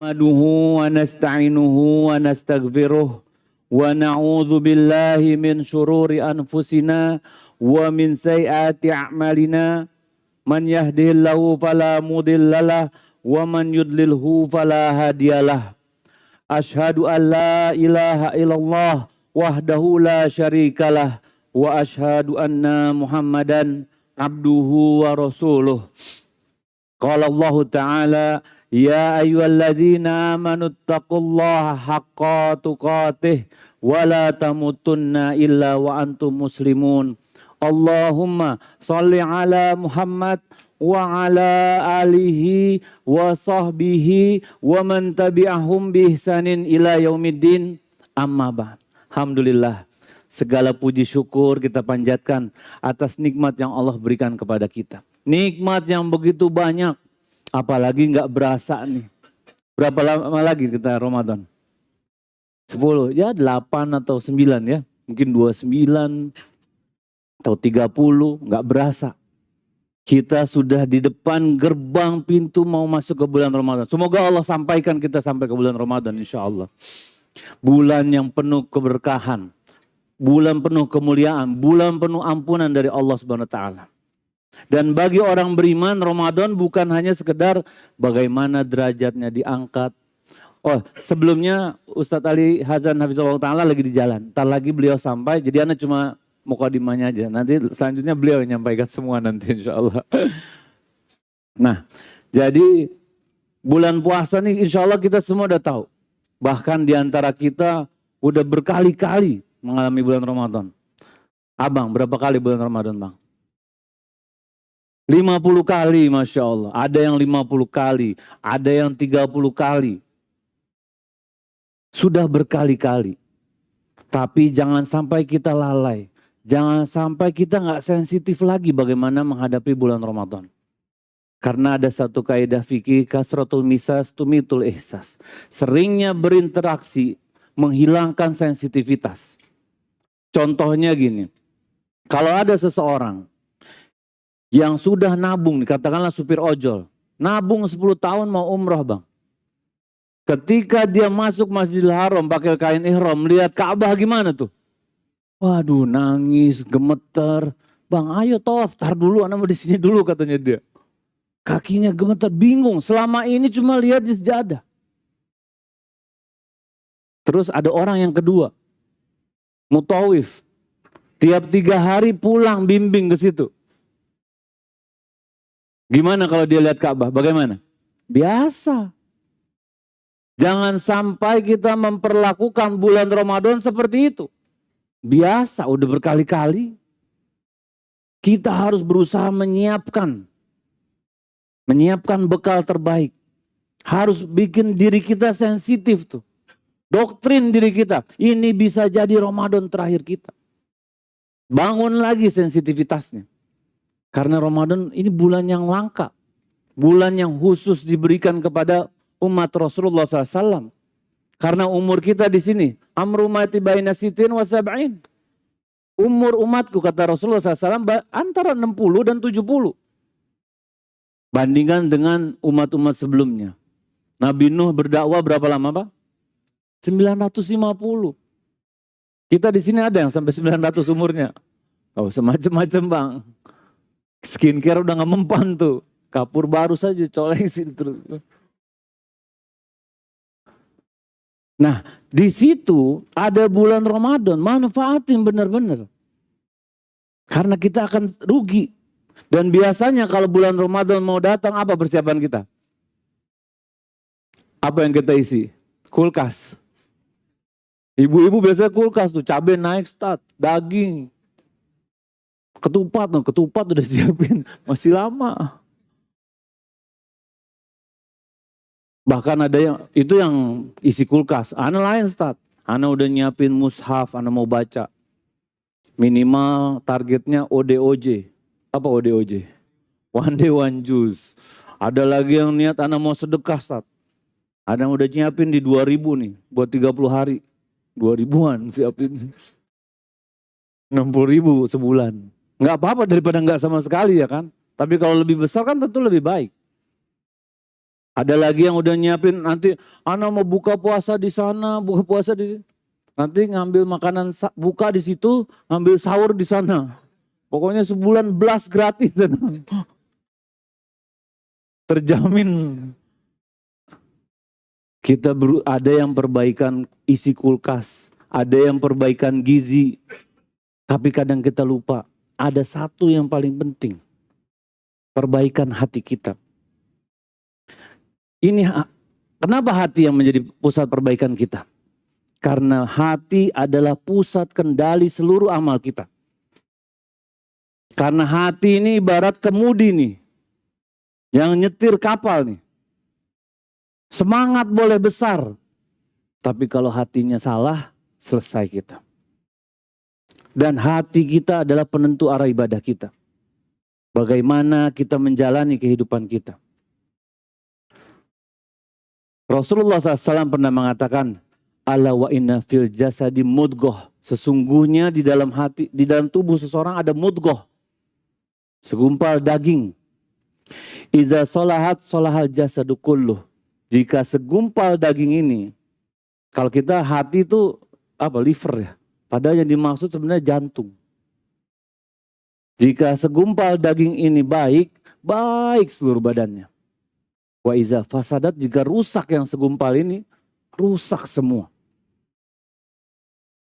Nahmaduhu wa nasta'inuhu wa nastaghfiruh wa na'udzu billahi min syururi anfusina wa min sayyiati a'malina man yahdihillahu fala mudhillalah wa man yudlilhu fala hadiyalah. Asyhadu an la ilaha illallah wahdahu la syarikalah wa asyhadu anna Muhammadan abduhu wa rasuluh. Qala Allah Ta'ala ya ayyuhalladzina amanu taqullaha haqqa tuqatih wa la tamutunna illa wa antum muslimun. Allahumma salli ala Muhammad wa ala alihi wa sahbihi wa man tabi'ahum bi ihsanin ila yaumiddin. Amma ba'd. Alhamdulillah, segala puji syukur kita panjatkan atas nikmat yang Allah berikan kepada kita. Nikmat yang begitu banyak, apalagi nggak berasa nih. Berapa lama lagi kita Ramadan? 10, ya 8 atau 9 ya. Mungkin 29 atau 30, nggak berasa. Kita sudah di depan gerbang pintu mau masuk ke bulan Ramadan. Semoga Allah sampaikan kita sampai ke bulan Ramadan insya Allah. Bulan yang penuh keberkahan, bulan penuh kemuliaan, bulan penuh ampunan dari Allah Subhanahu wa taala. Dan bagi orang beriman, Ramadan bukan hanya sekedar bagaimana derajatnya diangkat. Oh, sebelumnya Ustadz Ali Hazan Hafizullah Ta'ala lagi di jalan. Ntar lagi beliau sampai, jadi Anda cuma mukadimahnya aja. Nanti selanjutnya beliau yang menyampaikan semua nanti insya Allah. Nah, jadi bulan puasa nih insya Allah kita semua udah tahu. Bahkan di antara kita udah berkali-kali mengalami bulan Ramadan. Abang, berapa kali bulan Ramadan, Bang? 50 kali, Masya Allah. Ada yang 50 kali, ada yang 30 kali. Sudah berkali-kali. Tapi jangan sampai kita lalai. Jangan sampai kita nggak sensitif lagi bagaimana menghadapi bulan Ramadan. Karena ada satu kaidah fikih, kasratul misas tumitul ihsas. Seringnya berinteraksi menghilangkan sensitivitas. Contohnya gini, kalau ada seseorang yang sudah nabung, katakanlah supir ojol, nabung 10 tahun mau umroh bang. Ketika dia masuk Masjidil Haram pakai kain ihram, lihat Ka'bah gimana tuh? Waduh, nangis, gemeter. Bang, ayo tawaf, tar dulu, anak mau di sini dulu katanya dia. Kakinya gemeter, bingung. Selama ini cuma lihat di sejadah. Terus ada orang yang kedua, mutawif. Tiap 3 hari pulang bimbing ke situ. Gimana kalau dia lihat Ka'bah? Bagaimana? Biasa. Jangan sampai kita memperlakukan bulan Ramadan seperti itu. Biasa, udah berkali-kali. Kita harus berusaha menyiapkan bekal terbaik. Harus bikin diri kita sensitif tuh. Doktrin diri kita. Ini bisa jadi Ramadan terakhir kita. Bangun lagi sensitivitasnya. Karena Ramadan ini bulan yang langka. Bulan yang khusus diberikan kepada umat Rasulullah SAW. Karena umur kita di sini. Amru mati baina sitin wa sab'in. Umur umatku kata Rasulullah SAW antara 60 dan 70. Bandingkan dengan umat-umat sebelumnya. Nabi Nuh berdakwah berapa lama Pak? 950. Kita di sini ada yang sampai 900 umurnya. Oh semacam-macam Bang. Skincare udah gak mempan tuh. Kapur baru saja colesin terus. Nah di situ ada bulan Ramadan. Manfaatin benar-benar. Karena kita akan rugi. Dan biasanya kalau bulan Ramadan mau datang apa persiapan kita? Apa yang kita isi? Kulkas. Ibu-ibu biasanya kulkas tuh. Cabai naik start. Daging. Ketupat udah siapin, masih lama. Bahkan ada yang, itu yang isi kulkas. Ana lain start. Ana udah nyiapin mushaf, ana mau baca. Minimal targetnya ODOJ. Apa ODOJ? One day one juice. Ada lagi yang niat ana mau sedekah start. Ada yang udah nyiapin di 2000 nih, buat 30 hari. 2000-an siapin. 60.000 sebulan. Nggak apa-apa daripada nggak sama sekali ya kan. Tapi kalau lebih besar kan tentu lebih baik. Ada lagi yang udah nyiapin nanti ana mau buka puasa di sana, buka puasa di sini. Nanti ngambil makanan buka di situ, ngambil sahur di sana. Pokoknya sebulan belas gratis dan terjamin. Kita ada yang perbaikan isi kulkas, ada yang perbaikan gizi. Tapi kadang kita lupa, ada satu yang paling penting. Perbaikan hati kita. Ini kenapa hati yang menjadi pusat perbaikan kita? Karena hati adalah pusat kendali seluruh amal kita. Karena hati ini ibarat kemudi nih, yang nyetir kapal nih. Semangat boleh besar, tapi kalau hatinya salah, selesai kita. Dan hati kita adalah penentu arah ibadah kita. Bagaimana kita menjalani kehidupan kita. Rasulullah SAW pernah mengatakan, ala wa inna fil jasadi mudghah. Sesungguhnya di dalam hati, di dalam tubuh seseorang ada mudghah. Segumpal daging. Iza solahat solahal jasadu kulluh. Jika segumpal daging ini, kalau kita hati itu apa, liver ya. Padahal yang dimaksud sebenarnya jantung. Jika segumpal daging ini baik, baik seluruh badannya. Wa iza fasadat, jika rusak yang segumpal ini, rusak semua.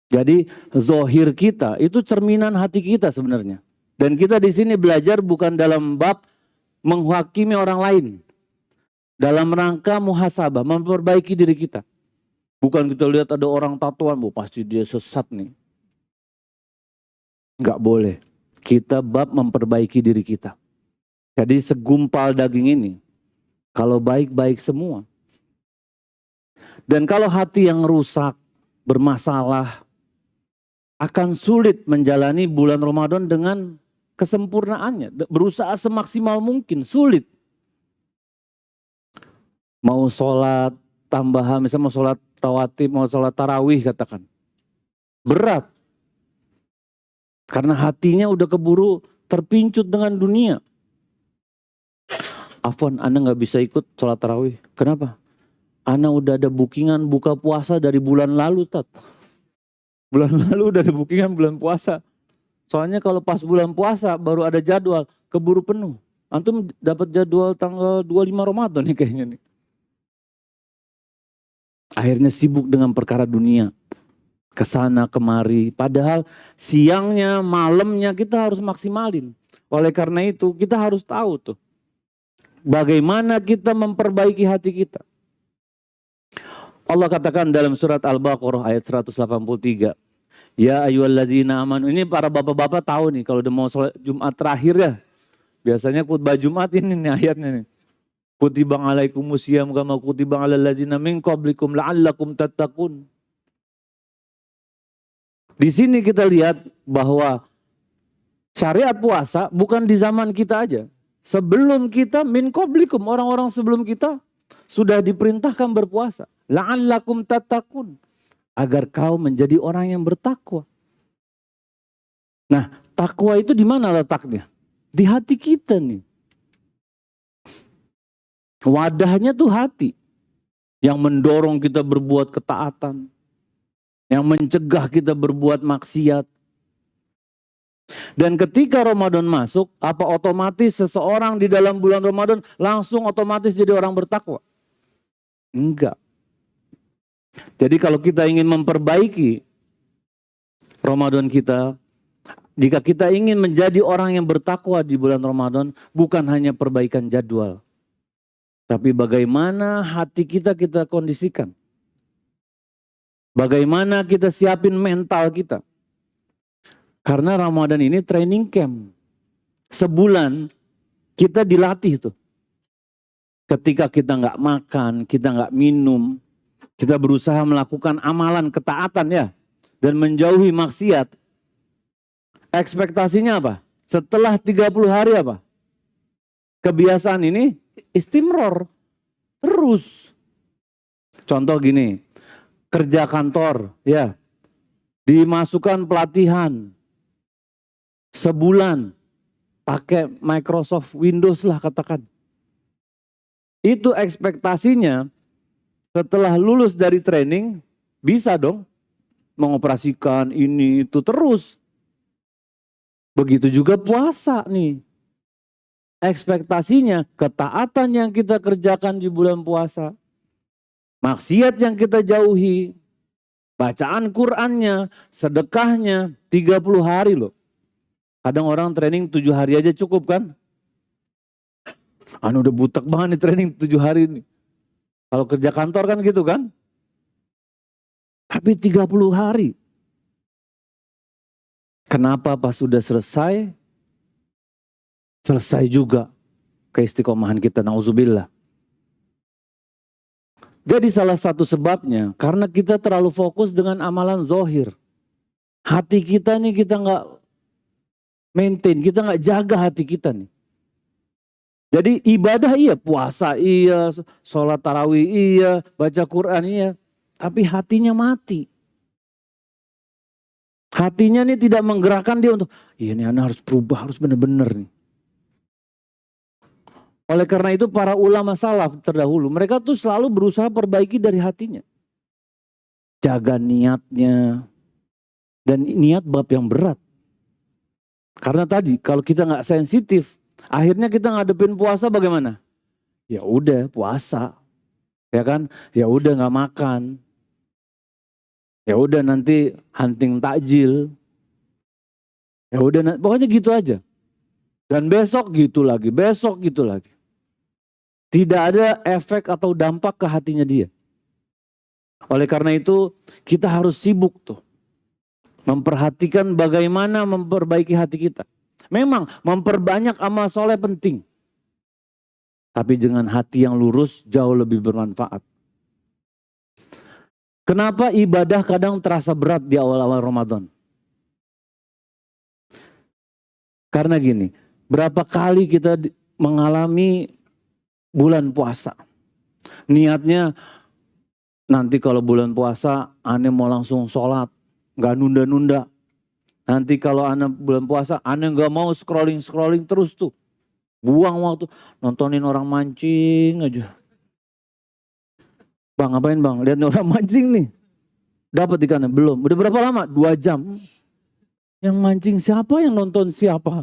Jadi zohir kita itu cerminan hati kita sebenarnya. Dan kita di sini belajar bukan dalam bab menghakimi orang lain. Dalam rangka muhasabah, memperbaiki diri kita. Bukan kita lihat ada orang tatoan, pasti dia sesat nih. Enggak boleh. Kita bab memperbaiki diri kita. Jadi segumpal daging ini, kalau baik-baik semua. Dan kalau hati yang rusak, bermasalah, akan sulit menjalani bulan Ramadan dengan kesempurnaannya. Berusaha semaksimal mungkin, sulit. Mau sholat tambahan, misalnya mau sholat rawatib, mau sholat tarawih katakan. Berat. Karena hatinya udah keburu terpincut dengan dunia. Afwan, Anda nggak bisa ikut sholat tarawih. Kenapa? Anda udah ada bookingan buka puasa dari bulan lalu, Tat. Bulan lalu udah ada bookingan bulan puasa. Soalnya kalau pas bulan puasa baru ada jadwal, keburu penuh. Antum dapat jadwal tanggal 25 Ramadan nih kayaknya nih. Akhirnya sibuk dengan perkara dunia. Kesana kemari. Padahal siangnya, malamnya kita harus maksimalin. Oleh karena itu kita harus tahu tuh. Bagaimana kita memperbaiki hati kita. Allah katakan dalam surat Al-Baqarah ayat 183. Ya ayyuhalladzina amanu. Ini para bapak-bapak tahu nih kalau udah mau sholat Jumat terakhir ya. Biasanya khutbah Jumat ini nih ayatnya nih. Kutiba alaikumusiyam kama kutiba alal ladzina min qablikum la'allakum tattaqun. Di sini kita lihat bahwa syariat puasa bukan di zaman kita aja. Sebelum kita min qablikum, orang-orang sebelum kita sudah diperintahkan berpuasa. La'allakum tattaqun. Agar kau menjadi orang yang bertakwa. Nah, takwa itu di mana letaknya? Di hati kita nih. Wadahnya tuh hati. Yang mendorong kita berbuat ketaatan. Yang mencegah kita berbuat maksiat. Dan ketika Ramadan masuk, apa otomatis seseorang di dalam bulan Ramadan langsung otomatis jadi orang bertakwa? Enggak. Jadi kalau kita ingin memperbaiki Ramadan kita, jika kita ingin menjadi orang yang bertakwa di bulan Ramadan, bukan hanya perbaikan jadwal. Tapi bagaimana hati kita kondisikan. Bagaimana kita siapin mental kita. Karena Ramadan ini training camp. Sebulan kita dilatih tuh. Ketika kita nggak makan, kita nggak minum, kita berusaha melakukan amalan ketaatan ya. Dan menjauhi maksiat. Ekspektasinya apa? Setelah 30 hari apa? Kebiasaan ini istimror. Terus. Contoh gini. Kerja kantor ya. Dimasukkan pelatihan. Sebulan. Pakai Microsoft Windows lah katakan. Itu ekspektasinya setelah lulus dari training bisa dong mengoperasikan ini itu terus. Begitu juga puasa nih. Ekspektasinya ketaatan yang kita kerjakan di bulan puasa, maksiat yang kita jauhi, bacaan Qur'annya, sedekahnya 30 hari loh. Kadang orang training 7 hari aja cukup kan? Udah butek banget nih training 7 hari ini. Kalau kerja kantor kan gitu kan? Tapi 30 hari. Kenapa pas sudah selesai juga keistiqomahan kita, na'udzubillah. Jadi salah satu sebabnya karena kita terlalu fokus dengan amalan zohir. Hati kita nih kita nggak maintain, kita nggak jaga hati kita nih. Jadi ibadah iya, puasa iya, sholat tarawih iya, baca Quran iya, tapi hatinya mati. Hatinya nih tidak menggerakkan dia untuk, iya nih anak harus berubah, harus benar-benar nih. Oleh karena itu para ulama salaf terdahulu, mereka tuh selalu berusaha perbaiki dari hatinya. Jaga niatnya. Dan niat bab yang berat. Karena tadi kalau kita nggak sensitif, akhirnya kita ngadepin puasa bagaimana? Ya udah puasa. Ya kan? Ya udah nggak makan. Ya udah nanti hunting takjil. Ya udah pokoknya gitu aja. Dan besok gitu lagi, besok gitu lagi. Tidak ada efek atau dampak ke hatinya dia. Oleh karena itu kita harus sibuk tuh. Memperhatikan bagaimana memperbaiki hati kita. Memang memperbanyak amal soleh penting. Tapi dengan hati yang lurus jauh lebih bermanfaat. Kenapa ibadah kadang terasa berat di awal-awal Ramadan? Karena gini, berapa kali kita mengalami bulan puasa. Niatnya nanti kalau bulan puasa aneh mau langsung sholat. Gak nunda-nunda. Nanti kalau aneh bulan puasa aneh gak mau scrolling terus tuh. Buang waktu nontonin orang mancing aja. Bang ngapain bang? Lihat orang mancing nih. Dapat ikannya? Belum. Udah berapa lama? 2 jam. Yang mancing siapa? Yang nonton siapa?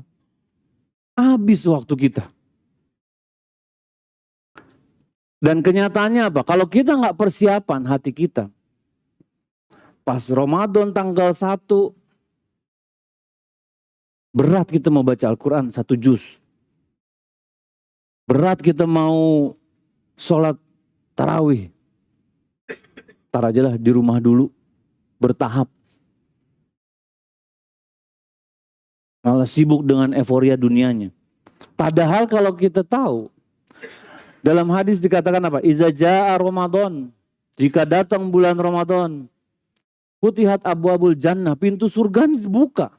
Habis waktu kita. Dan kenyataannya apa? Kalau kita nggak persiapan hati kita. Pas Ramadan tanggal 1. Berat kita mau baca Al-Quran 1 juz. Berat kita mau sholat tarawih. Tar aja lah di rumah dulu. Bertahap. Malah sibuk dengan euforia dunianya. Padahal kalau kita tahu. Dalam hadis dikatakan apa? Iza ja'a Ramadan. Jika datang bulan Ramadan. Futihat abwabul jannah. Pintu surga dibuka.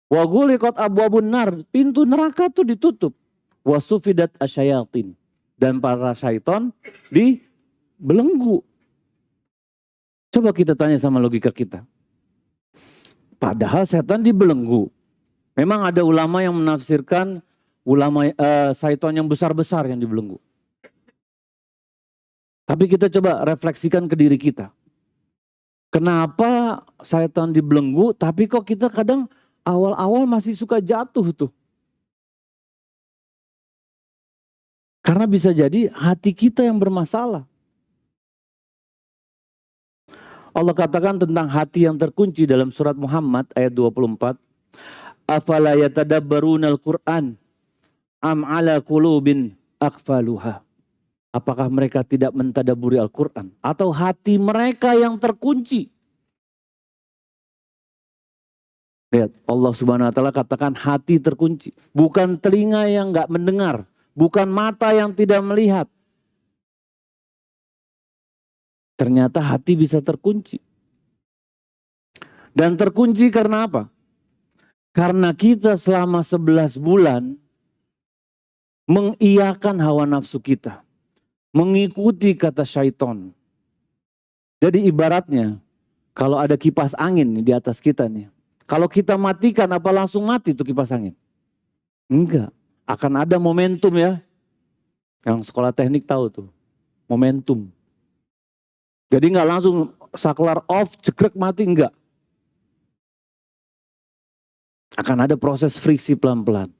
Wa ghuliqat abwabun nar. Pintu neraka itu ditutup. Wa sufidat asyayatin. Dan para syaitan dibelenggu. Coba kita tanya sama logika kita. Padahal setan dibelenggu. Memang ada ulama yang menafsirkan syaitan yang besar-besar yang dibelenggu. Tapi kita coba refleksikan ke diri kita. Kenapa syaitan dibelenggu tapi kok kita kadang awal-awal masih suka jatuh tuh. Karena bisa jadi hati kita yang bermasalah. Allah katakan tentang hati yang terkunci dalam surat Muhammad ayat 24. Afala yatadabbarunal Qur'an am ala qulubin aqfaluha. Apakah mereka tidak mentadaburi Al-Quran? Atau hati mereka yang terkunci? Lihat, Allah Subhanahu wa Ta'ala katakan hati terkunci. Bukan telinga yang gak mendengar. Bukan mata yang tidak melihat. Ternyata hati bisa terkunci. Dan terkunci karena apa? Karena kita selama 11 bulan mengiyakan hawa nafsu kita. Mengikuti kata syaitan. Jadi ibaratnya kalau ada kipas angin nih di atas kita nih. Kalau kita matikan apa langsung mati tuh kipas angin? Enggak. Akan ada momentum ya. Yang sekolah teknik tahu tuh, momentum. Jadi nggak langsung saklar off, cekrek mati, enggak. Akan ada proses friksi pelan-pelan.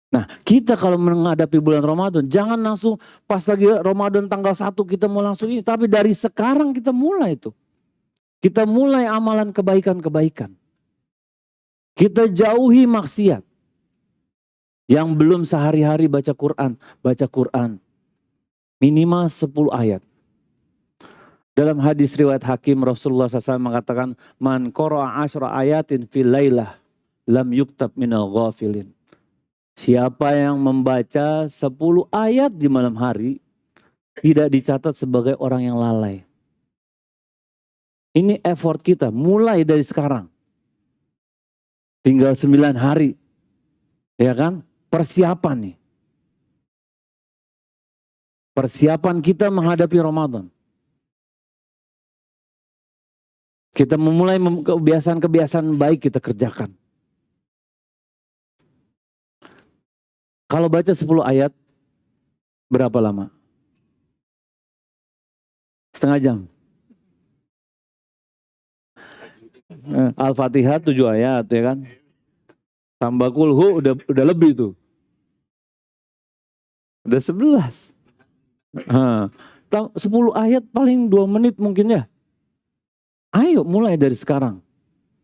Nah, kita kalau menghadapi bulan Ramadan, jangan langsung pas lagi Ramadan tanggal 1 kita mau langsung ini. Tapi dari sekarang kita mulai itu. Kita mulai amalan kebaikan-kebaikan. Kita jauhi maksiat. Yang belum sehari-hari baca Quran, baca Quran. Minimal 10 ayat. Dalam hadis riwayat Hakim, Rasulullah SAW mengatakan, Man qara'a 10 ayatin fil lailah, lam yuktab minal ghafilin. Siapa yang membaca 10 ayat di malam hari, tidak dicatat sebagai orang yang lalai. Ini effort kita, mulai dari sekarang. Tinggal 9 hari. Ya kan? Persiapan nih. Persiapan kita menghadapi Ramadan. Kita memulai kebiasaan-kebiasaan baik kita kerjakan. Kalau baca 10 ayat, berapa lama? Setengah jam. Al-Fatihah 7 ayat, ya kan? Tambah kulhu udah lebih tuh. Udah 11. 10 ayat paling 2 menit mungkin ya. Ayo mulai dari sekarang.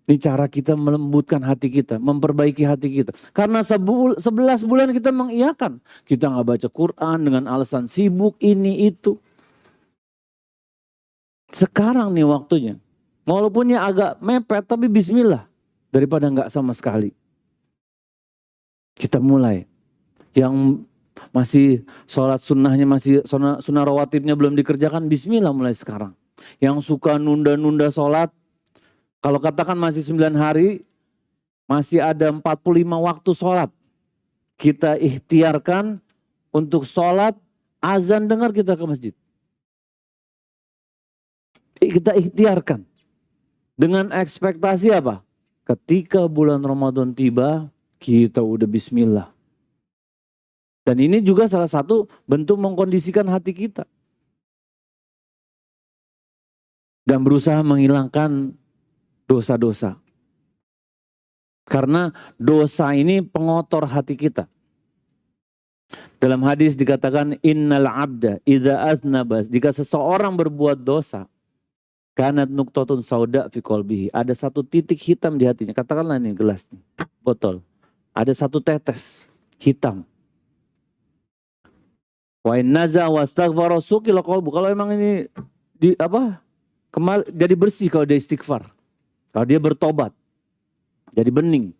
Ini cara kita melembutkan hati kita, memperbaiki hati kita. Karena 11 bulan kita mengiyakan. Kita nggak baca Quran dengan alasan sibuk ini itu. Sekarang nih waktunya. Walaupun ya agak mepet tapi bismillah. Daripada nggak sama sekali. Kita mulai. Yang masih sholat sunnahnya, masih sunnah rawatibnya belum dikerjakan, bismillah mulai sekarang. Yang suka nunda-nunda sholat, kalau katakan masih 9 hari, masih ada 45 waktu sholat. Kita ikhtiarkan untuk sholat, azan dengar kita ke masjid. Kita ikhtiarkan. Dengan ekspektasi apa? Ketika bulan Ramadan tiba, kita udah bismillah. Dan ini juga salah satu bentuk mengkondisikan hati kita. Dan berusaha menghilangkan dosa-dosa. Karena dosa ini pengotor hati kita. Dalam hadis dikatakan innal abda idza aznaba, jika seseorang berbuat dosa, kanat nuqtatun sauda fi qalbihi, ada satu titik hitam di hatinya. Katakanlah ini gelas nih, botol. Ada satu tetes hitam. Wa in naza wastaghfara suqila qalbu. Kalau emang ini jadi bersih kalau dia istighfar. Kalau dia bertobat, jadi bening.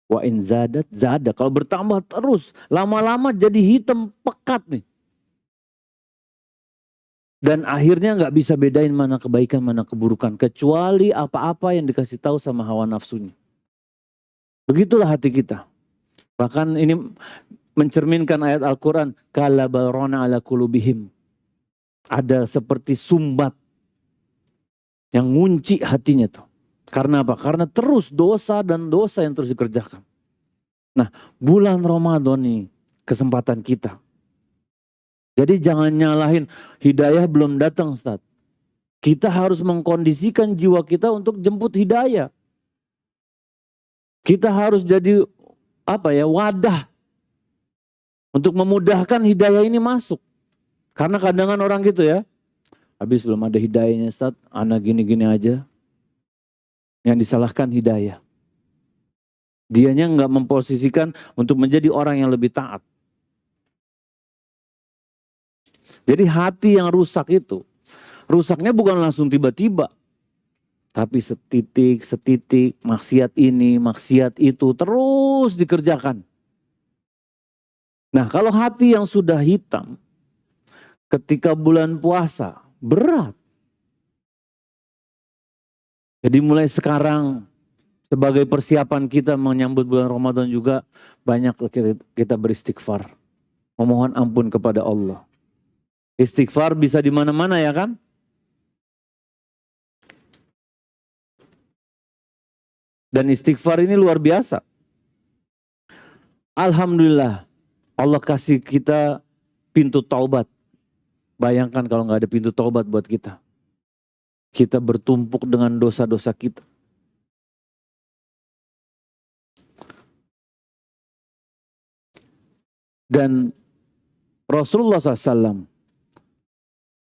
Wa in zadat zada. Kalau bertambah terus, lama-lama jadi hitam pekat nih. Dan akhirnya nggak bisa bedain mana kebaikan, mana keburukan. Kecuali apa-apa yang dikasih tahu sama hawa nafsunya. Begitulah hati kita. Bahkan ini mencerminkan ayat Al-Quran. Kala barona ala kulubihim. Ada seperti sumbat yang ngunci hatinya tuh. Karena apa? Karena terus dosa dan dosa yang terus dikerjakan. Nah, bulan Ramadan nih kesempatan kita. Jadi jangan nyalahin hidayah belum datang, Ustaz. Kita harus mengkondisikan jiwa kita untuk jemput hidayah. Kita harus jadi wadah untuk memudahkan hidayah ini masuk. Karena kadang-kadang orang gitu ya, habis belum ada hidayahnya Ustaz, anak gini-gini aja. Yang disalahkan hidayah. Dianya nggak memposisikan untuk menjadi orang yang lebih taat. Jadi hati yang rusak itu, rusaknya bukan langsung tiba-tiba. Tapi setitik, maksiat ini, maksiat itu, terus dikerjakan. Nah kalau hati yang sudah hitam, ketika bulan puasa, berat. Jadi mulai sekarang, sebagai persiapan kita menyambut bulan Ramadan juga, banyak kita beristighfar. Memohon ampun kepada Allah. Istighfar bisa di mana-mana ya kan? Dan istighfar ini luar biasa. Alhamdulillah, Allah kasih kita pintu taubat. Bayangkan kalau nggak ada pintu taubat buat kita. Kita bertumpuk dengan dosa-dosa kita. Dan Rasulullah SAW,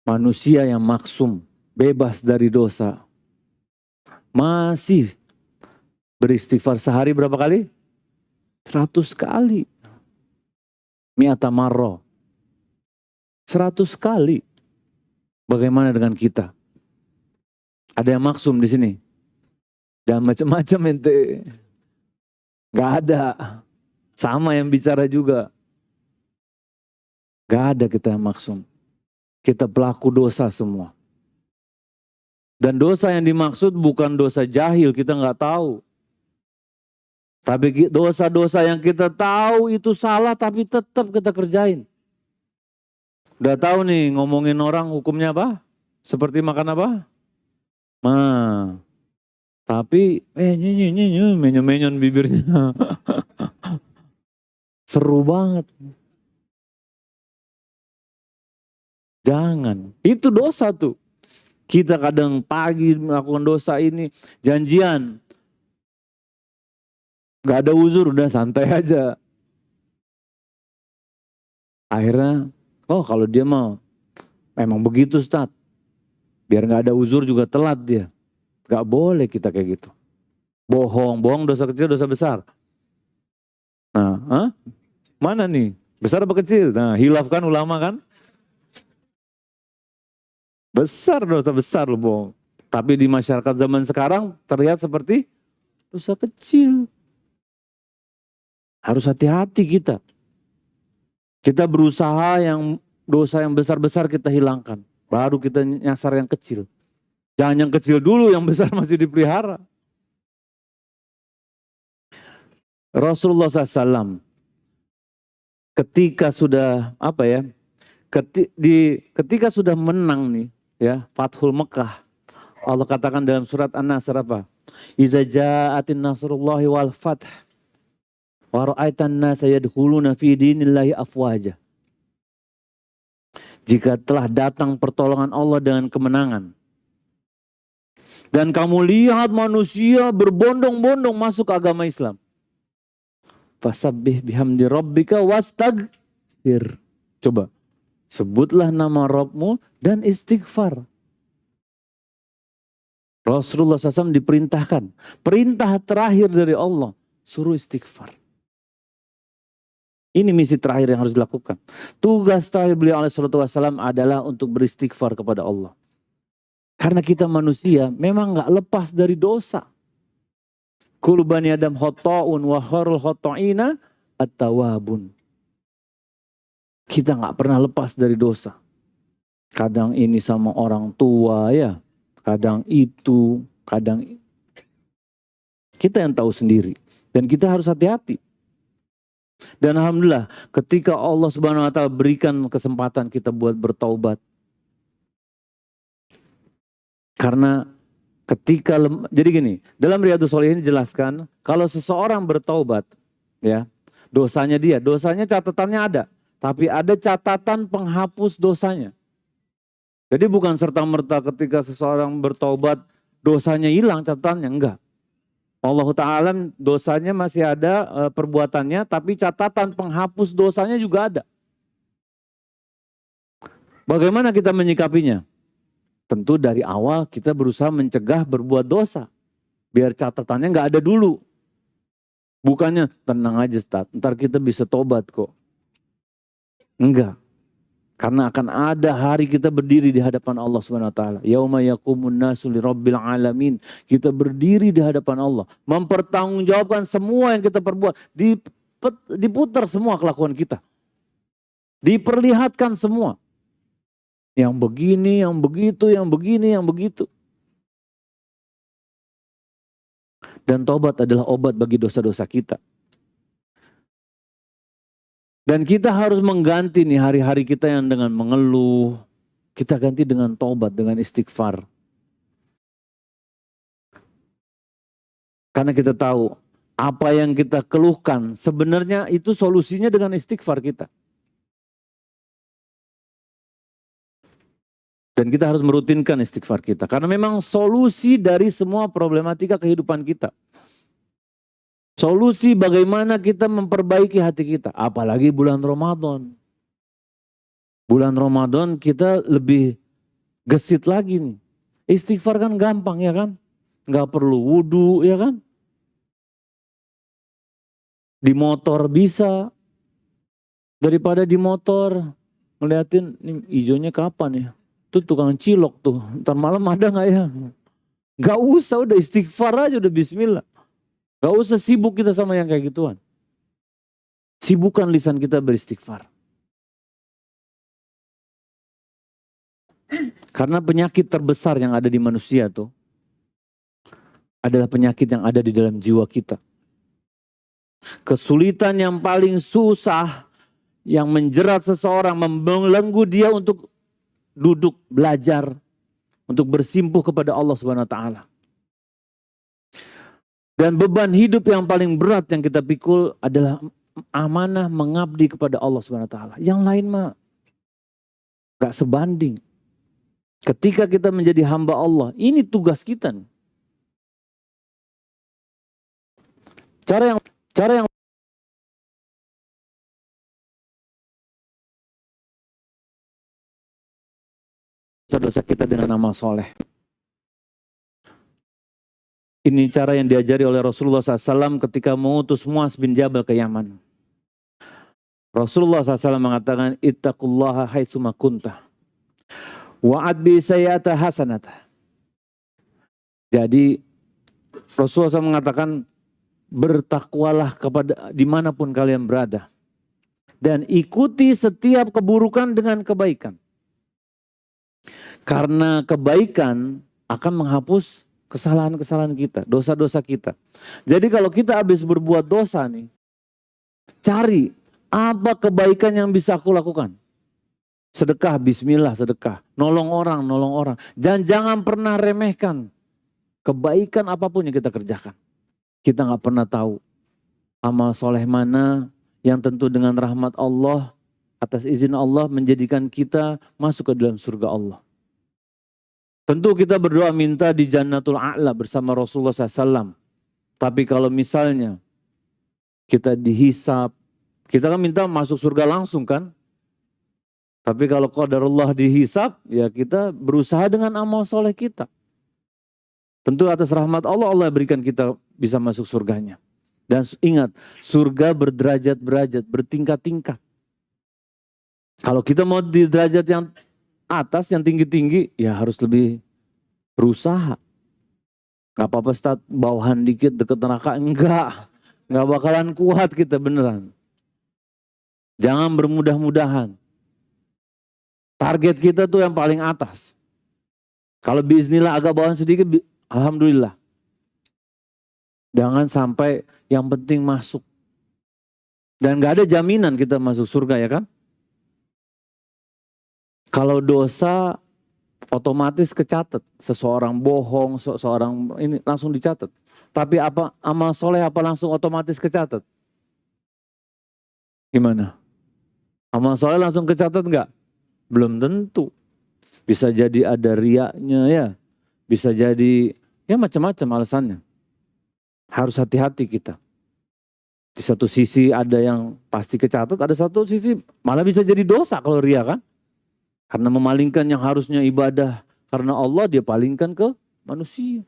manusia yang maksum, bebas dari dosa, masih beristighfar sehari berapa kali? 100 kali. Mi'ata marrah. 100 kali. Bagaimana dengan kita? Ada yang maksum di sini? Dan macam-macam ente. Gak ada. Sama yang bicara juga. Gak ada kita yang maksum. Kita pelaku dosa semua. Dan dosa yang dimaksud bukan dosa jahil, kita gak tahu. Tapi dosa-dosa yang kita tahu itu salah tapi tetap kita kerjain. Udah tahu nih ngomongin orang hukumnya apa? Seperti makan apa? Tapi menyon bibirnya. Seru banget. Jangan. Itu dosa tuh. Kita kadang pagi melakukan dosa ini, janjian. Gak ada uzur, udah santai aja. Akhirnya, oh kalau dia mau, memang begitu Ustaz. Biar gak ada uzur juga telat dia. Gak boleh kita kayak gitu. Bohong dosa kecil, dosa besar. Nah, mana nih? Besar apa kecil? Nah, hilaf kan ulama kan? Besar, dosa besar loh bohong. Tapi di masyarakat zaman sekarang terlihat seperti dosa kecil. Harus hati-hati kita. Kita berusaha yang dosa yang besar-besar kita hilangkan. Baru kita nyasar yang kecil. Jangan yang kecil dulu, yang besar masih dipelihara. Rasulullah SAW ketika sudah ketika sudah menang nih ya, Fathul Mekah, Allah katakan dalam surat An-Nasr apa? Idza ja'atin nasrullahi wal fath wa ra'aitan nasa yadkhuluna fi dinillahi afwaja. Jika telah datang pertolongan Allah dengan kemenangan dan kamu lihat manusia berbondong-bondong masuk ke agama Islam, fasabbih bihamdi rabbika wastaghfir. Coba sebutlah nama Rabbmu dan istighfar. Rasulullah SAW diperintahkan, perintah terakhir dari Allah, suruh istighfar. Ini misi terakhir yang harus dilakukan. Tugas terakhir beliau alaihissalam adalah untuk beristighfar kepada Allah. Karena kita manusia memang gak lepas dari dosa. Kullu bani Adam khata'un wa khairul khata'ina at-tawwabun. Kita gak pernah lepas dari dosa. Kadang ini sama orang tua ya. Kadang itu, kadang kita yang tahu sendiri. Dan kita harus hati-hati. Dan alhamdulillah ketika Allah Subhanahu wa taala berikan kesempatan kita buat bertaubat. Karena jadi gini, dalam Riyadhus Shalihin dijelaskan kalau seseorang bertaubat ya, dosanya catatannya ada, tapi ada catatan penghapus dosanya. Jadi bukan serta-merta ketika seseorang bertaubat dosanya hilang catatannya, enggak. Allah Ta'ala dosanya masih ada perbuatannya, tapi catatan penghapus dosanya juga ada. Bagaimana kita menyikapinya? Tentu dari awal kita berusaha mencegah berbuat dosa. Biar catatannya nggak ada dulu. Bukannya tenang aja Ustaz, ntar kita bisa tobat kok. Enggak. Karena akan ada hari kita berdiri di hadapan Allah Subhanahu wa taala. Yauma yaqumun nasu lirabbil alamin. Kita berdiri di hadapan Allah, mempertanggungjawabkan semua yang kita perbuat. Diputar semua kelakuan kita. Diperlihatkan semua. Yang begini, yang begitu, yang begini, yang begitu. Dan taubat adalah obat bagi dosa-dosa kita. Dan kita harus mengganti nih hari-hari kita yang dengan mengeluh. Kita ganti dengan taubat, dengan istighfar. Karena kita tahu Apa yang kita keluhkan, sebenarnya itu solusinya dengan istighfar kita. Dan kita harus merutinkan istighfar kita. Karena memang solusi dari semua problematika kehidupan kita. Solusi bagaimana kita memperbaiki hati kita. Apalagi bulan Ramadan. Bulan Ramadan kita lebih gesit lagi nih. Istighfar kan gampang ya kan. Nggak perlu wudhu ya kan. Di motor bisa. Daripada di motor ngeliatin nih hijaunya kapan ya. Tuh tukang cilok tuh. Ntar malam ada nggak ya? Nggak usah, udah istighfar aja, udah bismillah. Nggak usah sibuk kita sama yang kayak gituan. Sibukkan lisan kita beristighfar. Karena penyakit terbesar yang ada di manusia tuh adalah penyakit yang ada di dalam jiwa kita. Kesulitan yang paling susah yang menjerat seseorang, membelenggu dia untuk duduk belajar, untuk bersimpuh kepada Allah Subhanahu wa taala. Dan beban hidup yang paling berat yang kita pikul adalah amanah mengabdi kepada Allah Subhanahu wa taala. Yang lain mah gak sebanding. Ketika kita menjadi hamba Allah, ini tugas kita nih. Cara yang dosa kita dengan amal soleh. Ini cara yang diajari oleh Rasulullah SAW ketika mengutus Muaz bin Jabal ke Yaman. Rasulullah SAW mengatakan, ittaqullaha haitsuma kunta wa'ad bi sayyata hasanata. Jadi Rasulullah SAW mengatakan, bertakwalah kepada dimanapun kalian berada. Dan ikuti setiap keburukan dengan kebaikan. Karena kebaikan akan menghapus kesalahan-kesalahan kita, dosa-dosa kita. Jadi kalau kita habis berbuat dosa nih, cari apa kebaikan yang bisa aku lakukan. Sedekah, bismillah sedekah. Nolong orang. Dan jangan pernah remehkan kebaikan apapun yang kita kerjakan. Kita nggak pernah tahu amal soleh mana yang tentu dengan rahmat Allah, atas izin Allah menjadikan kita masuk ke dalam surga Allah. Tentu kita berdoa minta di Jannatul A'la bersama Rasulullah SAW. Tapi kalau misalnya kita dihisap, kita kan minta masuk surga langsung kan? Tapi kalau qadarullah dihisap, ya kita berusaha dengan amal soleh kita. Tentu atas rahmat Allah, Allah berikan kita bisa masuk surganya. Dan ingat, surga berderajat-derajat, bertingkat-tingkat. Kalau kita mau di derajat yang atas, yang tinggi-tinggi, ya harus lebih berusaha. Gak apa-apa Ustaz, bawahan dikit deket neraka. Enggak bakalan kuat kita beneran. Jangan bermudah-mudahan. Target kita tuh yang paling atas. Kalau biiznillah agak bawahan sedikit, alhamdulillah. Jangan sampai yang penting masuk. Dan gak ada jaminan kita masuk surga ya kan? Kalau dosa otomatis kecatat. Seseorang bohong, seseorang ini langsung dicatat. Tapi apa amal soleh apa langsung otomatis kecatat? Gimana? Amal soleh langsung kecatat enggak? Belum tentu. Bisa jadi ada riaknya ya. Bisa jadi ya macam-macam alasannya. Harus hati-hati kita. Di satu sisi ada yang pasti kecatat, ada satu sisi malah bisa jadi dosa kalau ria kan. Karena memalingkan yang harusnya ibadah karena Allah, dia palingkan ke manusia.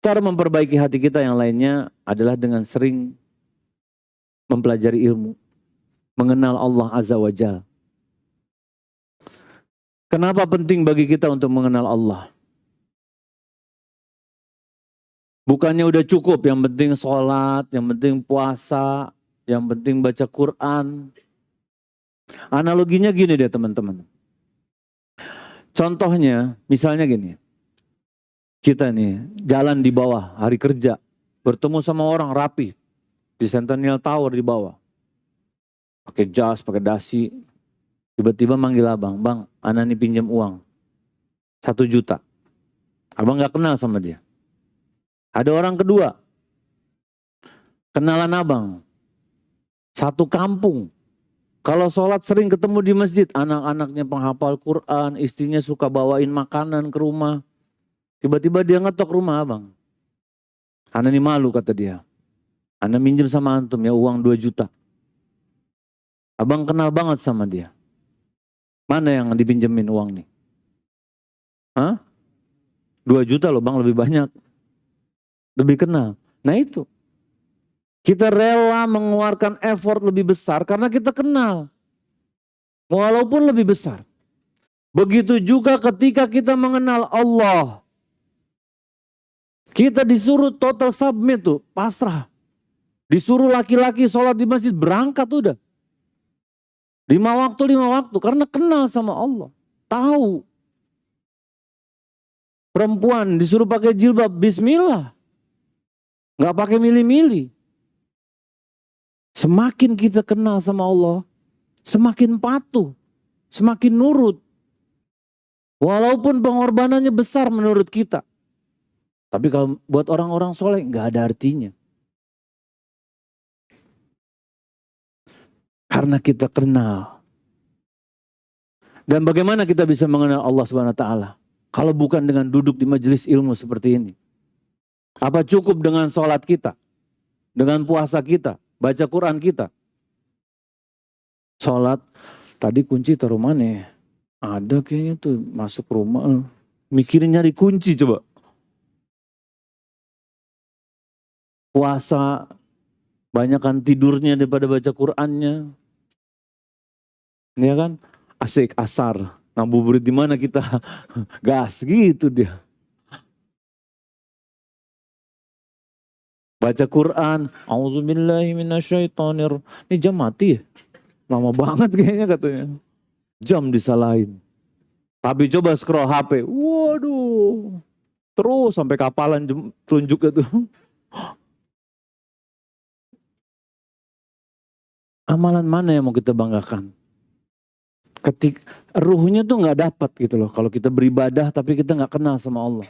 Cara memperbaiki hati kita yang lainnya adalah dengan sering mempelajari ilmu. Mengenal Allah Azza wa Jalla. Kenapa penting bagi kita untuk mengenal Allah? Bukannya udah cukup, yang penting sholat, yang penting puasa, yang penting baca Quran. Analoginya gini deh teman-teman. Contohnya, misalnya gini. Kita nih jalan di bawah, hari kerja. Bertemu sama orang rapi. Di Centennial Tower di bawah. Pakai jas, pakai dasi. Tiba-tiba manggil abang, bang, ana nih pinjam uang. 1 juta. Abang gak kenal sama dia. Ada orang kedua, kenalan abang, satu kampung. Kalau sholat sering ketemu di masjid, anak-anaknya penghafal Quran, istrinya suka bawain makanan ke rumah. Tiba-tiba dia ngetok rumah abang. Ana ini malu kata dia. Ana minjem sama antum ya uang 2 juta. Abang kenal banget sama dia. Mana yang dipinjemin uang nih? Hah? 2 juta loh bang, lebih banyak. Lebih kenal. Nah itu. Kita rela mengeluarkan effort lebih besar karena kita kenal. Walaupun lebih besar. Begitu juga ketika kita mengenal Allah. Kita disuruh total submit tuh, pasrah. Disuruh laki-laki sholat di masjid, berangkat udah. 5 waktu, karena kenal sama Allah. Tahu. Perempuan disuruh pakai jilbab, bismillah. Nggak pakai milih-milih. Semakin kita kenal sama Allah, semakin patuh, semakin nurut. Walaupun pengorbanannya besar menurut kita. Tapi kalau buat orang-orang soleh nggak ada artinya. Karena kita kenal. Dan bagaimana kita bisa mengenal Allah Subhanahu wa taala? Kalau bukan dengan duduk di majelis ilmu seperti ini. Apa cukup dengan sholat kita? Dengan puasa kita? Baca Quran kita? Sholat, tadi kunci taruh mana ya? Ada kayaknya tuh masuk rumah. Mikirin nyari kunci coba. Puasa, banyakkan tidurnya daripada baca Qurannya. Ya kan? Asik asar. Ngabuburit di mana kita? Gas gitu dia. Baca Quran. Auzubillahi minasyaitonir. Ini jam mati ya? Lama banget kayaknya katanya. Jam disalahin. Tapi coba scroll HP. Waduh. Terus sampai kapalan tunjuk itu. Amalan mana yang mau kita banggakan? Ruhnya tuh nggak dapat gitu loh. Kalau kita beribadah tapi kita nggak kenal sama Allah.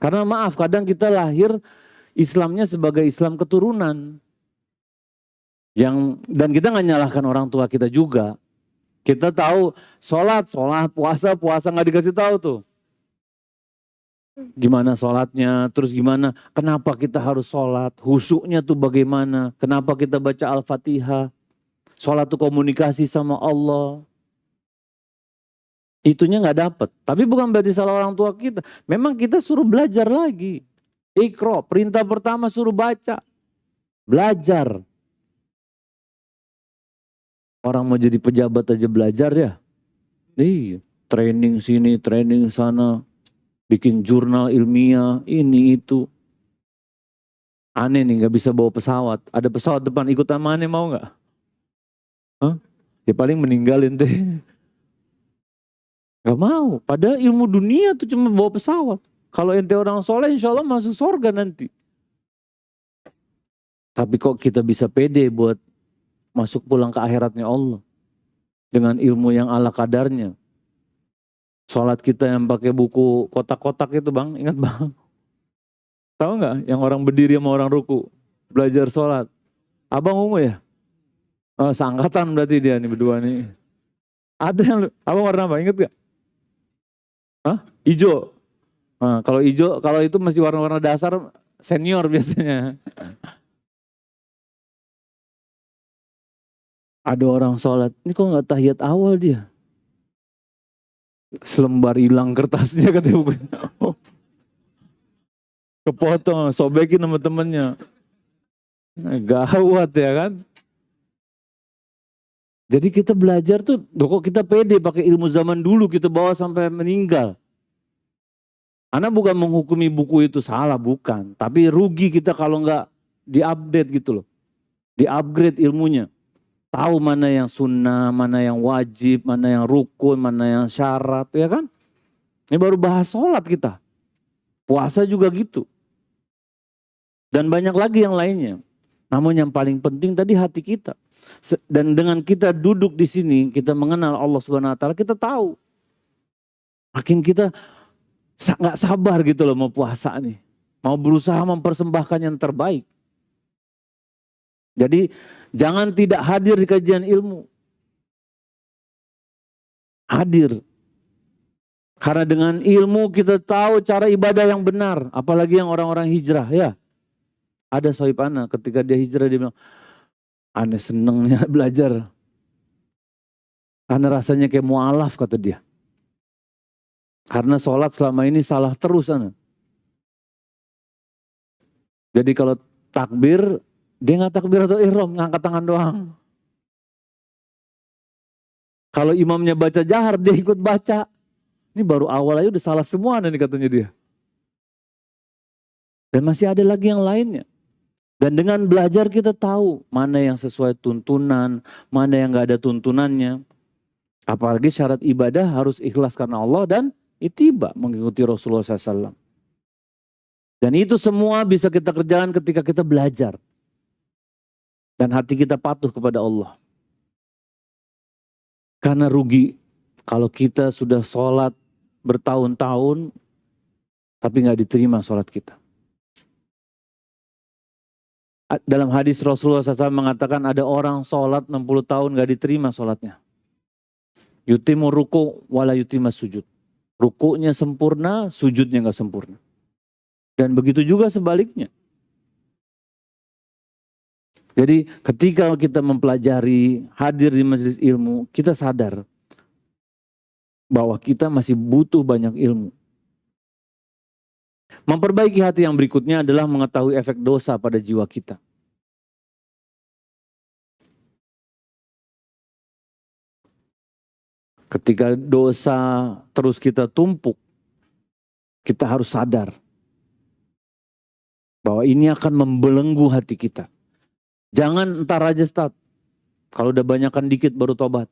Karena maaf, kadang kita lahir Islamnya sebagai Islam keturunan. Dan kita nggak nyalahkan orang tua kita juga. Kita tahu sholat, puasa nggak dikasih tahu tuh. Gimana sholatnya, terus gimana, kenapa kita harus sholat, khusyuknya tuh bagaimana, kenapa kita baca Al-Fatihah. Sholat tuh komunikasi sama Allah. Itunya nggak dapat. Tapi bukan berarti salah orang tua kita. Memang kita suruh belajar lagi. Iqra, perintah pertama suruh baca. Belajar. Orang mau jadi pejabat aja belajar ya. Nih, training sini, training sana. Bikin jurnal ilmiah, ini itu. Aneh nih, nggak bisa bawa pesawat. Ada pesawat depan, ikut sama aneh mau nggak? Hah? Ya paling meninggalin deh. Gak mau. Padahal ilmu dunia tuh cuma bawa pesawat. Kalau ente orang soleh insya Allah masuk surga nanti. Tapi kok kita bisa pede buat masuk pulang ke akhiratnya Allah. Dengan ilmu yang ala kadarnya. Sholat kita yang pakai buku kotak-kotak itu bang. Ingat bang? Tahu gak yang orang berdiri sama orang ruku. Belajar sholat. Abang ungu ya? Oh, seangkatan berarti dia nih berdua nih. Ada yang, abang warna apa? Ingat gak? Hah? Ijo. Nah, kalau itu masih warna-warna dasar senior biasanya. Ada orang sholat, ini kok nggak tahiyat awal dia? Selembar hilang kertasnya katanya buku. Kepotong, sobekin sama temennya. Gawat ya kan? Jadi kita belajar tuh, kok kita pede pakai ilmu zaman dulu kita bawa sampai meninggal. Ana bukan menghukumi buku itu salah, bukan. Tapi rugi kita kalau nggak diupdate gitu loh. Di-upgrade ilmunya. Tahu mana yang sunnah, mana yang wajib, mana yang rukun, mana yang syarat, ya kan? Ini baru bahas sholat kita. Puasa juga gitu. Dan banyak lagi yang lainnya. Namun yang paling penting tadi hati kita. Dan dengan kita duduk di sini, kita mengenal Allah Subhanahu wa taala, kita tahu. Makin kita nggak sabar gitu loh mau puasa nih. mau berusaha mempersembahkan yang terbaik. Jadi jangan tidak hadir di kajian ilmu. Hadir. Karena dengan ilmu kita tahu cara ibadah yang benar. Apalagi yang orang-orang hijrah ya. Ada sohib ana ketika dia hijrah dia bilang, ana senengnya belajar. Ana rasanya kayak mu'alaf kata dia. Karena sholat selama ini salah terus ana. Jadi kalau takbir, dia nggak takbir atau ihram, ngangkat tangan doang. Kalau imamnya baca jahar, dia ikut baca. Ini baru awal aja udah salah semua nih katanya dia. Dan masih ada lagi yang lainnya. Dan dengan belajar kita tahu mana yang sesuai tuntunan, mana yang gak ada tuntunannya. Apalagi syarat ibadah harus ikhlas karena Allah dan ittiba mengikuti Rasulullah SAW. Dan itu semua bisa kita kerjakan ketika kita belajar. Dan hati kita patuh kepada Allah. Karena rugi kalau kita sudah sholat bertahun-tahun tapi gak diterima sholat kita. Dalam hadis Rasulullah SAW mengatakan ada orang sholat 60 tahun gak diterima sholatnya. Yutimu ruku wala yutima sujud. Rukunya sempurna, sujudnya gak sempurna. Dan begitu juga sebaliknya. Jadi ketika kita mempelajari, hadir di majelis ilmu, kita sadar bahwa kita masih butuh banyak ilmu. Memperbaiki hati yang berikutnya adalah mengetahui efek dosa pada jiwa kita. Ketika dosa terus kita tumpuk, kita harus sadar bahwa ini akan membelenggu hati kita. Jangan entar aja start. Kalau udah banyakan dikit baru tobat.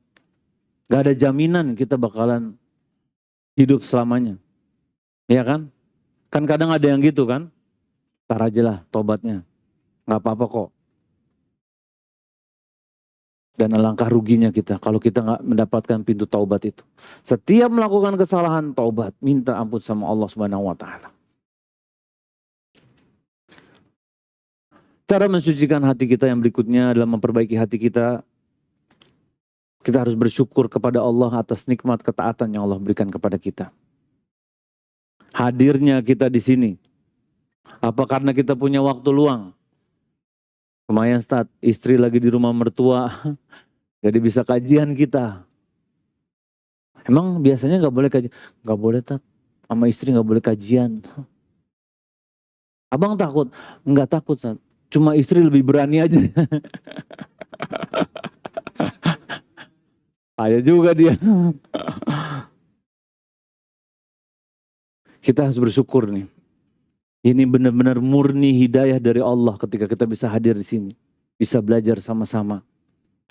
Gak ada jaminan kita bakalan hidup selamanya. Iya kan? Kan kadang ada yang gitu kan. Entar aja lah tobatnya. Gak apa-apa kok. Dan alangkah ruginya kita kalau kita gak mendapatkan pintu taubat itu. Setiap melakukan kesalahan taubat. Minta ampun sama Allah Subhanahu wa ta'ala. Cara mensucikan hati kita yang berikutnya adalah memperbaiki hati kita. Kita harus bersyukur kepada Allah atas nikmat ketaatan yang Allah berikan kepada kita. Hadirnya kita di sini. Apa karena kita punya waktu luang? Lumayan Ustaz, istri lagi di rumah mertua. Jadi bisa kajian kita. Emang biasanya gak boleh kajian? Gak boleh Ustaz, sama istri gak boleh kajian. Abang takut? Enggak takut Ustaz. Cuma istri lebih berani aja. Ada juga dia. Kita harus bersyukur nih. Ini benar-benar murni hidayah dari Allah ketika kita bisa hadir di sini. Bisa belajar sama-sama.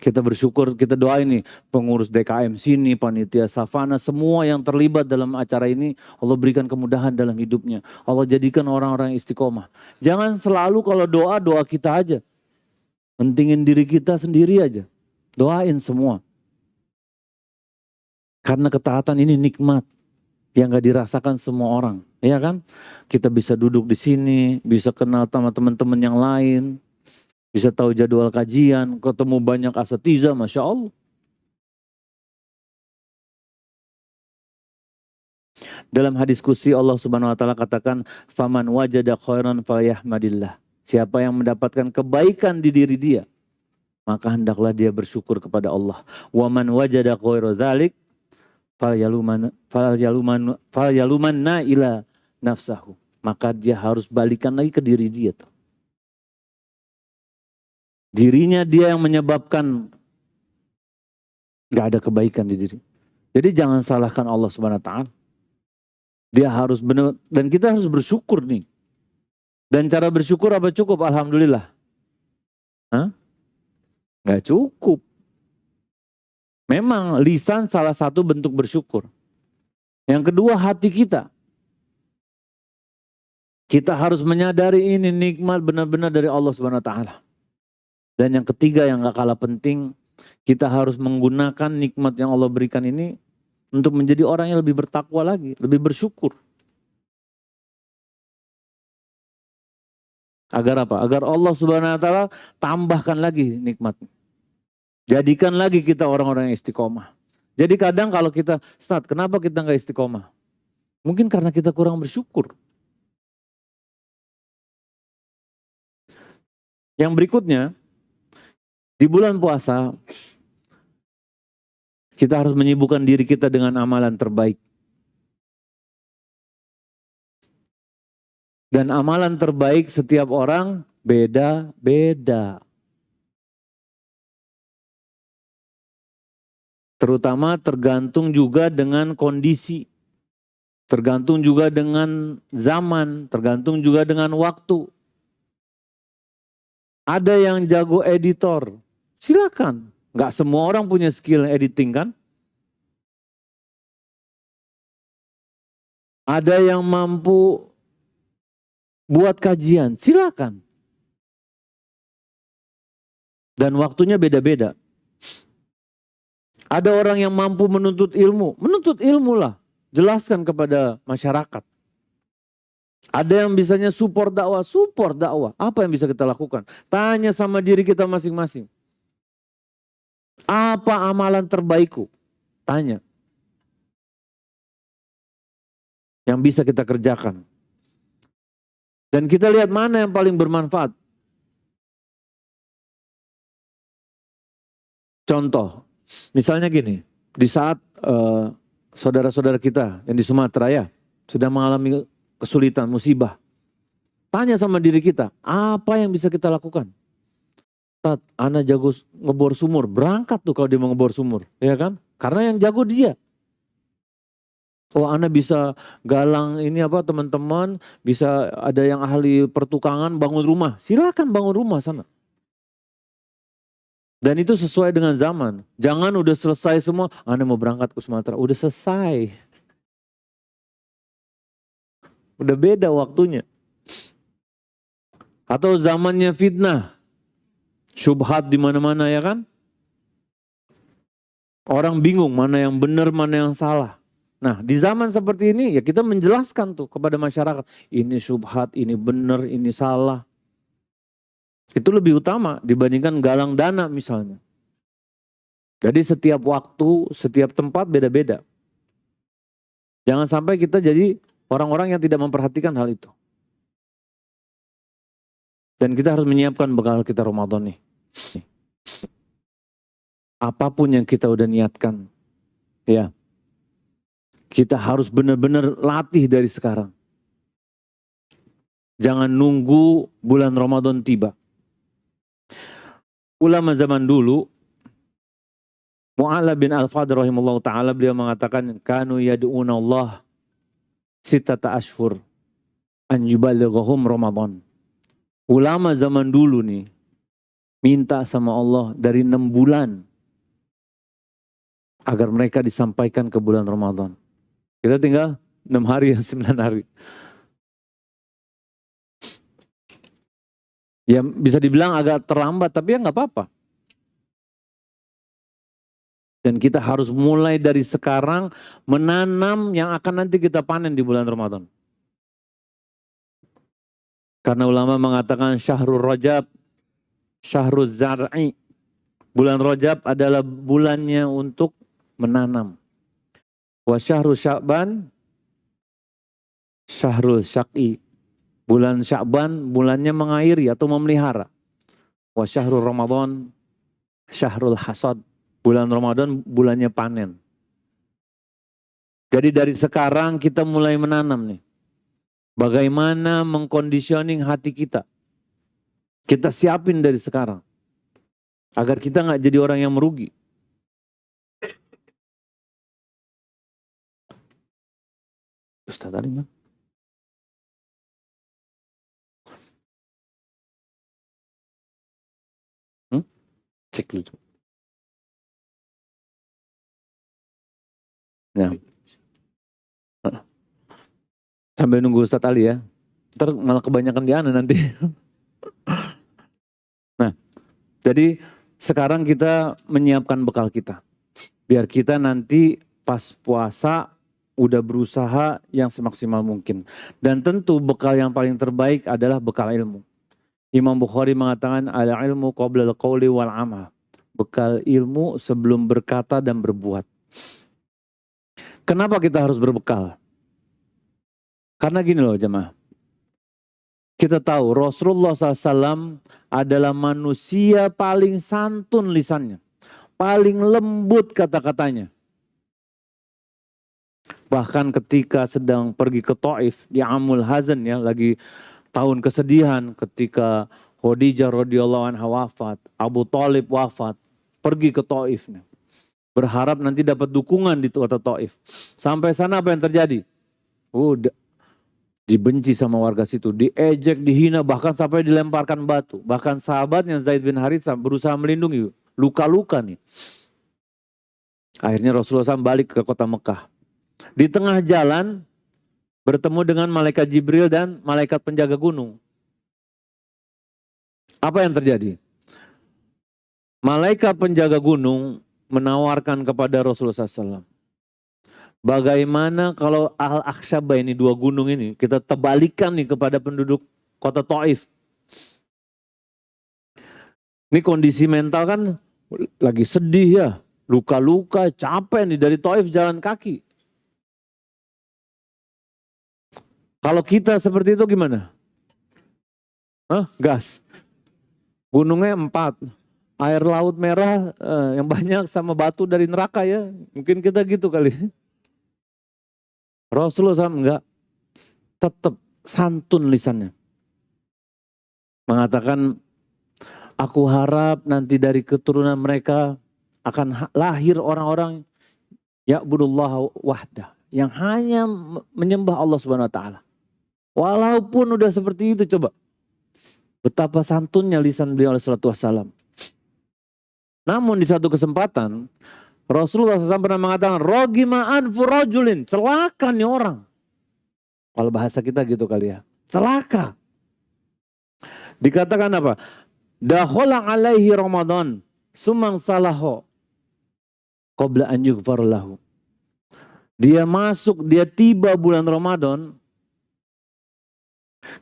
Kita bersyukur, kita doain nih pengurus DKM sini, panitia Savana, semua yang terlibat dalam acara ini, Allah berikan kemudahan dalam hidupnya. Allah jadikan orang-orang istiqomah. Jangan selalu kalau doa kita aja. Pentingin diri kita sendiri aja. Doain semua. Karena ketaatan ini nikmat yang gak dirasakan semua orang. Ya kan? Kita bisa duduk di sini, bisa kenal sama teman-teman yang lain. Bisa tahu jadwal kajian, ketemu banyak asatidzah, Masya Allah. Dalam hadis qudsi Allah Subhanahu wa taala katakan, "Faman wajada khairan falyahmadillah." Siapa yang mendapatkan kebaikan di diri dia, maka hendaklah dia bersyukur kepada Allah. Wa man wajada ghaira dzalik falyalumanna ila nafsahu. Maka dia harus balikan lagi ke diri dia tuh. Dirinya dia yang menyebabkan gak ada kebaikan di diri. Jadi jangan salahkan Allah Subhanahu wa taala. Dia harus benar, dan kita harus bersyukur nih. Dan cara bersyukur apa cukup? Alhamdulillah. Hah? Gak cukup. Memang lisan salah satu bentuk bersyukur. Yang kedua hati kita. Kita harus menyadari ini nikmat benar-benar dari Allah Subhanahu wa taala. Dan yang ketiga yang gak kalah penting, kita harus menggunakan nikmat yang Allah berikan ini untuk menjadi orang yang lebih bertakwa lagi, lebih bersyukur. Agar apa? Agar Allah Subhanahu wa taala tambahkan lagi nikmat. Jadikan lagi kita orang-orang yang istiqomah. Jadi kadang kalau kita, Ustaz, kenapa kita nggak istiqomah? Mungkin karena kita kurang bersyukur. Yang berikutnya, di bulan puasa, kita harus menyibukkan diri kita dengan amalan terbaik. Dan amalan terbaik setiap orang beda-beda. Terutama tergantung juga dengan kondisi. Tergantung juga dengan zaman. Tergantung juga dengan waktu. Ada yang jago editor. Silakan. Nggak semua orang punya skill editing kan? Ada yang mampu buat kajian, silakan. Dan waktunya beda-beda. Ada orang yang mampu menuntut ilmu lah. Jelaskan kepada masyarakat. Ada yang bisanya support dakwah. Apa yang bisa kita lakukan? Tanya sama diri kita masing-masing. Apa amalan terbaikku? Tanya. Yang bisa kita kerjakan. Dan kita lihat mana yang paling bermanfaat. Contoh, misalnya gini, di saat saudara-saudara kita yang di Sumatera ya, sedang mengalami kesulitan, musibah. Tanya sama diri kita, apa yang bisa kita lakukan? Tat, ana jago ngebor sumur, berangkat tuh kalau dia mau ngebor sumur, ya kan? Karena yang jago dia. Oh, ana bisa galang ini apa teman-teman, bisa ada yang ahli pertukangan bangun rumah. Silakan bangun rumah sana. Dan itu sesuai dengan zaman. Jangan udah selesai semua, ana mau berangkat ke Sumatera. Udah selesai. Udah beda waktunya. Atau zamannya fitnah. Syubhat di mana-mana ya kan? Orang bingung mana yang benar, mana yang salah. Nah, di zaman seperti ini ya kita menjelaskan tuh kepada masyarakat, ini syubhat, ini benar, ini salah. Itu lebih utama dibandingkan galang dana misalnya. Jadi setiap waktu, setiap tempat beda-beda. Jangan sampai kita jadi orang-orang yang tidak memperhatikan hal itu. Dan kita harus menyiapkan bekal kita Ramadan nih. Apapun yang kita udah niatkan, ya. Kita harus benar-benar latih dari sekarang. Jangan nunggu bulan Ramadan tiba. Ulama zaman dulu, Mu'ala bin Al-Fadl rahimahullah ta'ala, beliau mengatakan, kanu yad'una Allah sittata ashhur an yubalighahum Ramadan. Ulama zaman dulu nih, minta sama Allah dari 6 bulan, agar mereka disampaikan ke bulan Ramadan. Kita tinggal 6 hari, 9 hari. Ya bisa dibilang agak terlambat, tapi ya nggak apa-apa. Dan kita harus mulai dari sekarang menanam yang akan nanti kita panen di bulan Ramadan. Karena ulama mengatakan syahrul Rajab, syahrul zar'i. Bulan Rajab adalah bulannya untuk menanam. Wa syahrul Sya'ban, syahrul syaqi. Bulan Sya'ban bulannya mengairi atau memelihara. Wa syahrul Ramadan, syahrul hasad. Bulan Ramadan bulannya panen. Jadi dari sekarang kita mulai menanam nih. Bagaimana mengconditioning hati kita. Kita siapin dari sekarang. Agar kita nggak jadi orang yang merugi. Ustaz tadi kan? Cek dulu. Ya. Sambil nunggu Ustaz Ali ya. Ntar malah kebanyakan di ana nanti. Nah, jadi sekarang kita menyiapkan bekal kita. Biar kita nanti pas puasa udah berusaha yang semaksimal mungkin. Dan tentu bekal yang paling terbaik adalah bekal ilmu. Imam Bukhari mengatakan al-ilmu qabla al-qawli wal amal. Bekal ilmu sebelum berkata dan berbuat. Kenapa kita harus berbekal? Karena gini loh jemaah. Kita tahu Rasulullah SAW adalah manusia paling santun lisannya. Paling lembut kata-katanya. Bahkan ketika sedang pergi ke Taif di Amul Hazan ya, lagi tahun kesedihan ketika Khadijah radhiyallahu anha wafat, Abu Thalib wafat, pergi ke Taif. Berharap nanti dapat dukungan di kota Taif. Sampai sana apa yang terjadi? Dibenci sama warga situ, diejek, dihina, bahkan sampai dilemparkan batu. Bahkan sahabatnya Zaid bin Harithah berusaha melindungi, luka-luka nih. Akhirnya Rasulullah SAW balik ke kota Mekah. Di tengah jalan bertemu dengan malaikat Jibril dan malaikat penjaga gunung. Apa yang terjadi? Malaikat penjaga gunung menawarkan kepada Rasulullah SAW. Bagaimana kalau Al-Aqsabah ini, dua gunung ini, kita terbalikan nih kepada penduduk kota Taif. Ini kondisi mental kan lagi sedih ya, luka-luka, capek nih dari Taif jalan kaki. Kalau kita seperti itu gimana? Gas. Gunungnya 4, air laut merah yang banyak sama batu dari neraka ya. Mungkin kita gitu kali. Rasulullah SAW enggak, tetap santun lisannya. Mengatakan, aku harap nanti dari keturunan mereka akan lahir orang-orang ya'budullah wahdah, yang hanya menyembah Allah Subhanahu wa taala. Walaupun udah seperti itu, coba betapa santunnya lisan beliau alaihi salatu wassalam. Namun di satu kesempatan Rasulullah SAW pernah mengatakan, rogima anfu rajulin, celaka nih orang. Kalau bahasa kita gitu kali ya, celaka. Dikatakan apa? Dakhala alaihi Ramadan, sumang salaho, qabla an yughfar lahu. Dia masuk, dia tiba bulan Ramadan,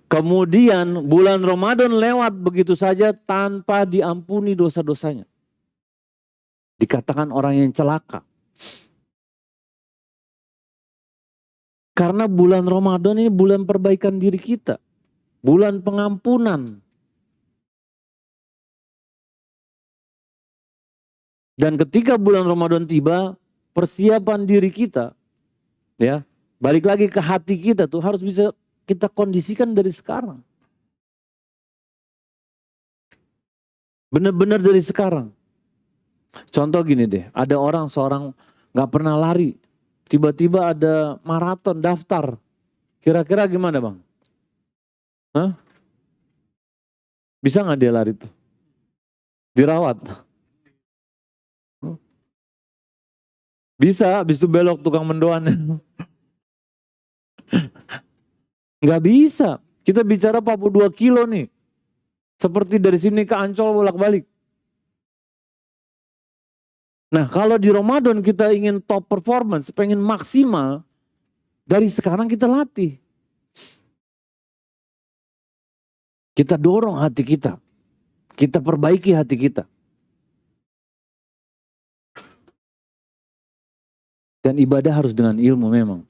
kemudian bulan Ramadan lewat begitu saja tanpa diampuni dosa-dosanya. Dikatakan orang yang celaka. Karena bulan Ramadan ini bulan perbaikan diri kita. Bulan pengampunan. Dan ketika bulan Ramadan tiba, persiapan diri kita, ya, balik lagi ke hati kita tuh harus bisa kita kondisikan dari sekarang. Benar-benar dari sekarang. Contoh gini deh, ada orang seorang gak pernah lari, tiba-tiba ada maraton daftar. Kira-kira gimana bang? Bisa gak dia lari tuh? Dirawat? Bisa, habis itu belok tukang mendoan. Gak bisa, kita bicara 42 kilo nih. Seperti dari sini ke Ancol bolak-balik. Nah kalau di Ramadan kita ingin top performance, pengen maksimal, dari sekarang kita latih. Kita dorong hati kita. Kita perbaiki hati kita. Dan ibadah harus dengan ilmu memang.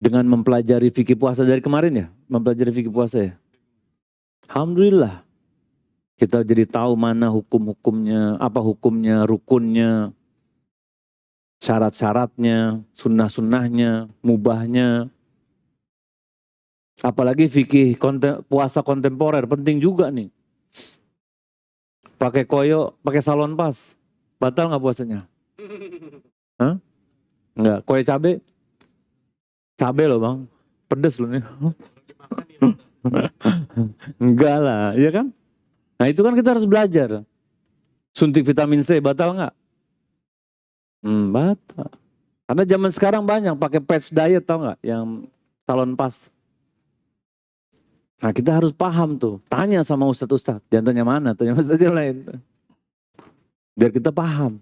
Dengan mempelajari fikih puasa dari kemarin ya, mempelajari fikih puasa ya. Alhamdulillah. Kita jadi tahu mana hukum-hukumnya, apa hukumnya, rukunnya, syarat-syaratnya, sunnah-sunnahnya, mubahnya. Apalagi fikih puasa kontemporer, penting juga nih. Pakai koyo, pakai salon pas, batal nggak puasanya? Enggak, koyo cabe? Cabe loh bang, pedes loh nih. Enggak lah, iya kan? Nah itu kan kita harus belajar. Suntik vitamin C batal nggak? Batal. Karena zaman sekarang banyak pakai patch diet, tau nggak? Yang salon pas. Nah kita harus paham tuh. Tanya sama ustadz-ustadz. Jangan tanya mana, tanya ustadz yang lain. Biar kita paham.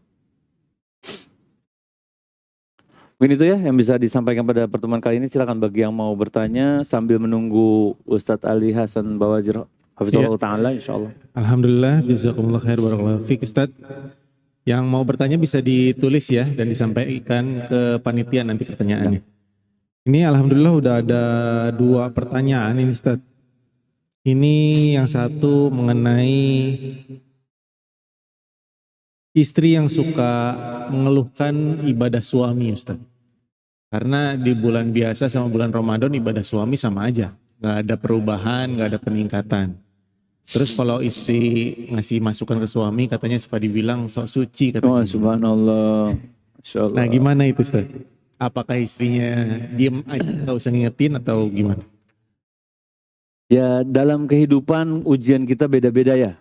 Mungkin itu ya yang bisa disampaikan pada pertemuan kali ini. Silakan bagi yang mau bertanya sambil menunggu Ustadz Ali Hasan Bawajir Hafizullah Ta'ala insyaallah. Alhamdulillah, jazakumullah khair, barakallahu fiik Ustaz. Yang mau bertanya bisa ditulis ya dan disampaikan ke panitia nanti pertanyaannya. Ini alhamdulillah udah ada 2 pertanyaan ini Ustaz. Ini yang satu mengenai istri yang suka mengeluhkan ibadah suami Ustaz. Karena di bulan biasa sama bulan Ramadan ibadah suami sama aja. Gak ada perubahan, gak ada peningkatan. Terus kalau istri ngasih masukan ke suami katanya suka dibilang sok suci katanya. Oh, subhanallah. Masyaallah. Nah gimana itu Ustaz? Apakah istrinya diem aja gak usah ngingetin atau gimana? Ya dalam kehidupan ujian kita beda-beda ya.